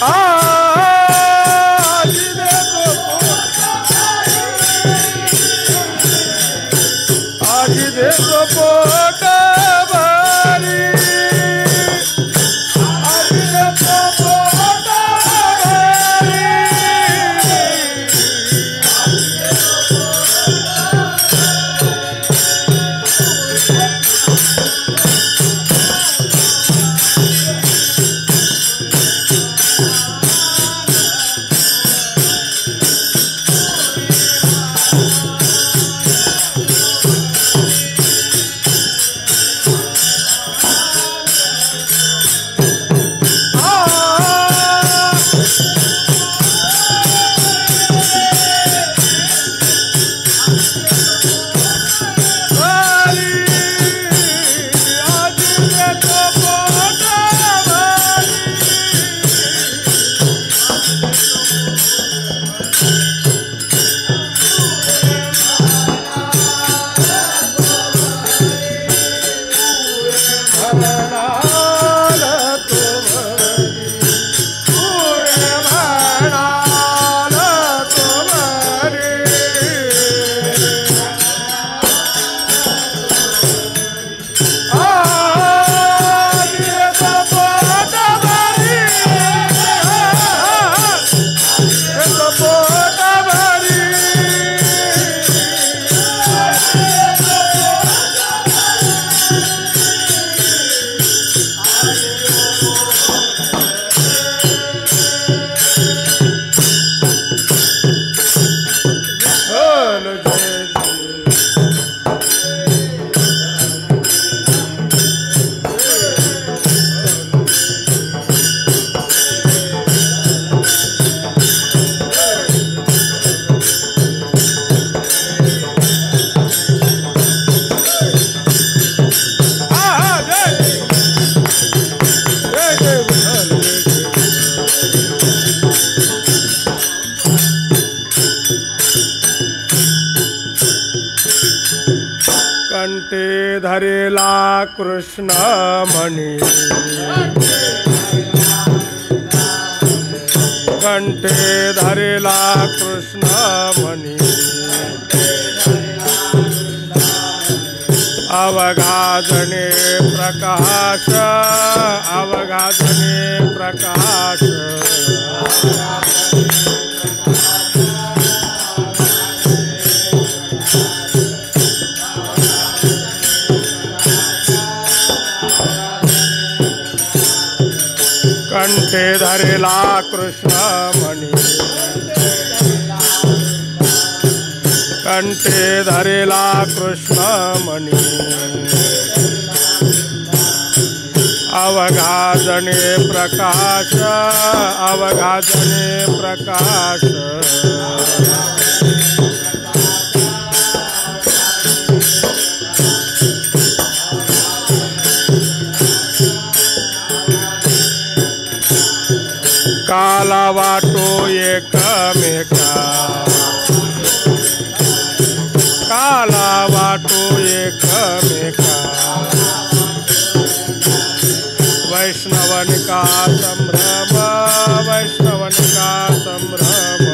Speaker 1: आजी देतो आजी देतो पोट भरी आजी देतो पोट भरी कंठे धरेला कृष्ण मणी कंठे धरेला कृष्ण मणी अवघाजने प्रकाश अवघाजने प्रकाश कंठे धरेला कृष्ण मणी कंठे धरेला कृष्ण मणी अवघाजने प्रकाश अवघाजने प्रकाश काला वाटो एकमेका काला वाटो एकमेका वैष्णवन का संभ्रम वैष्णवन का संभ्रम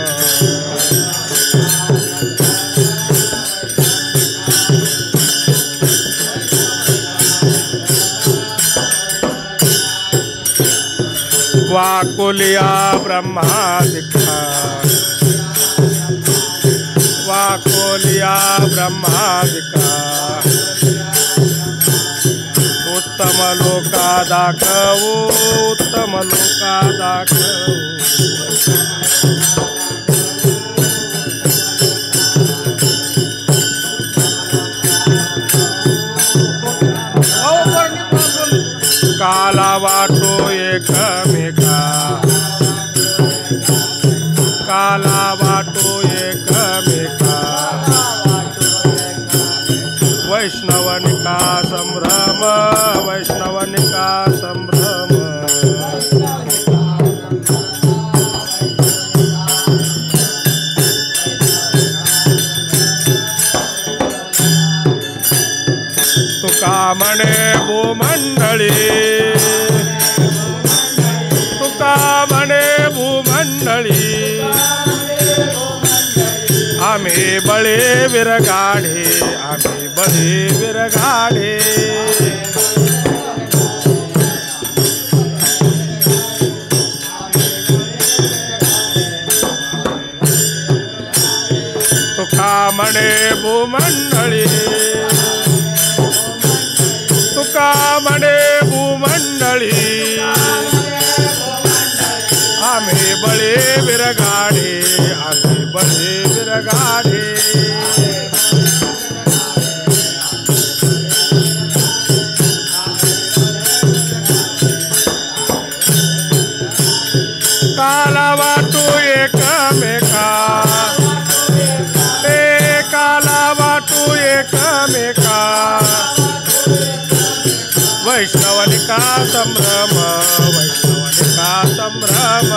Speaker 1: वाकुलिया ब्रह्मादिका वाकुलिया ब्रह्मादिका उत्तम लोका दाखवू उत्तम लोका दाखवू काला वाटो एकमेका काला वाटो एकमेका वैष्णवन का संभ्रम वैष्णवन का संभ्रम तुका म्हणे भूमंडळी विरगाढे आम्ही बळे विरगाढे तुका म्हणे भूमंडळी तुका म्हणे भूमंडळी आम्ही बळे विरगाढे आम्ही बळे विरगाढे काला वाटू एकमेका काला वाटू एकमेका वैष्णवनिका संभ्रम वैष्णवनिका संभ्रम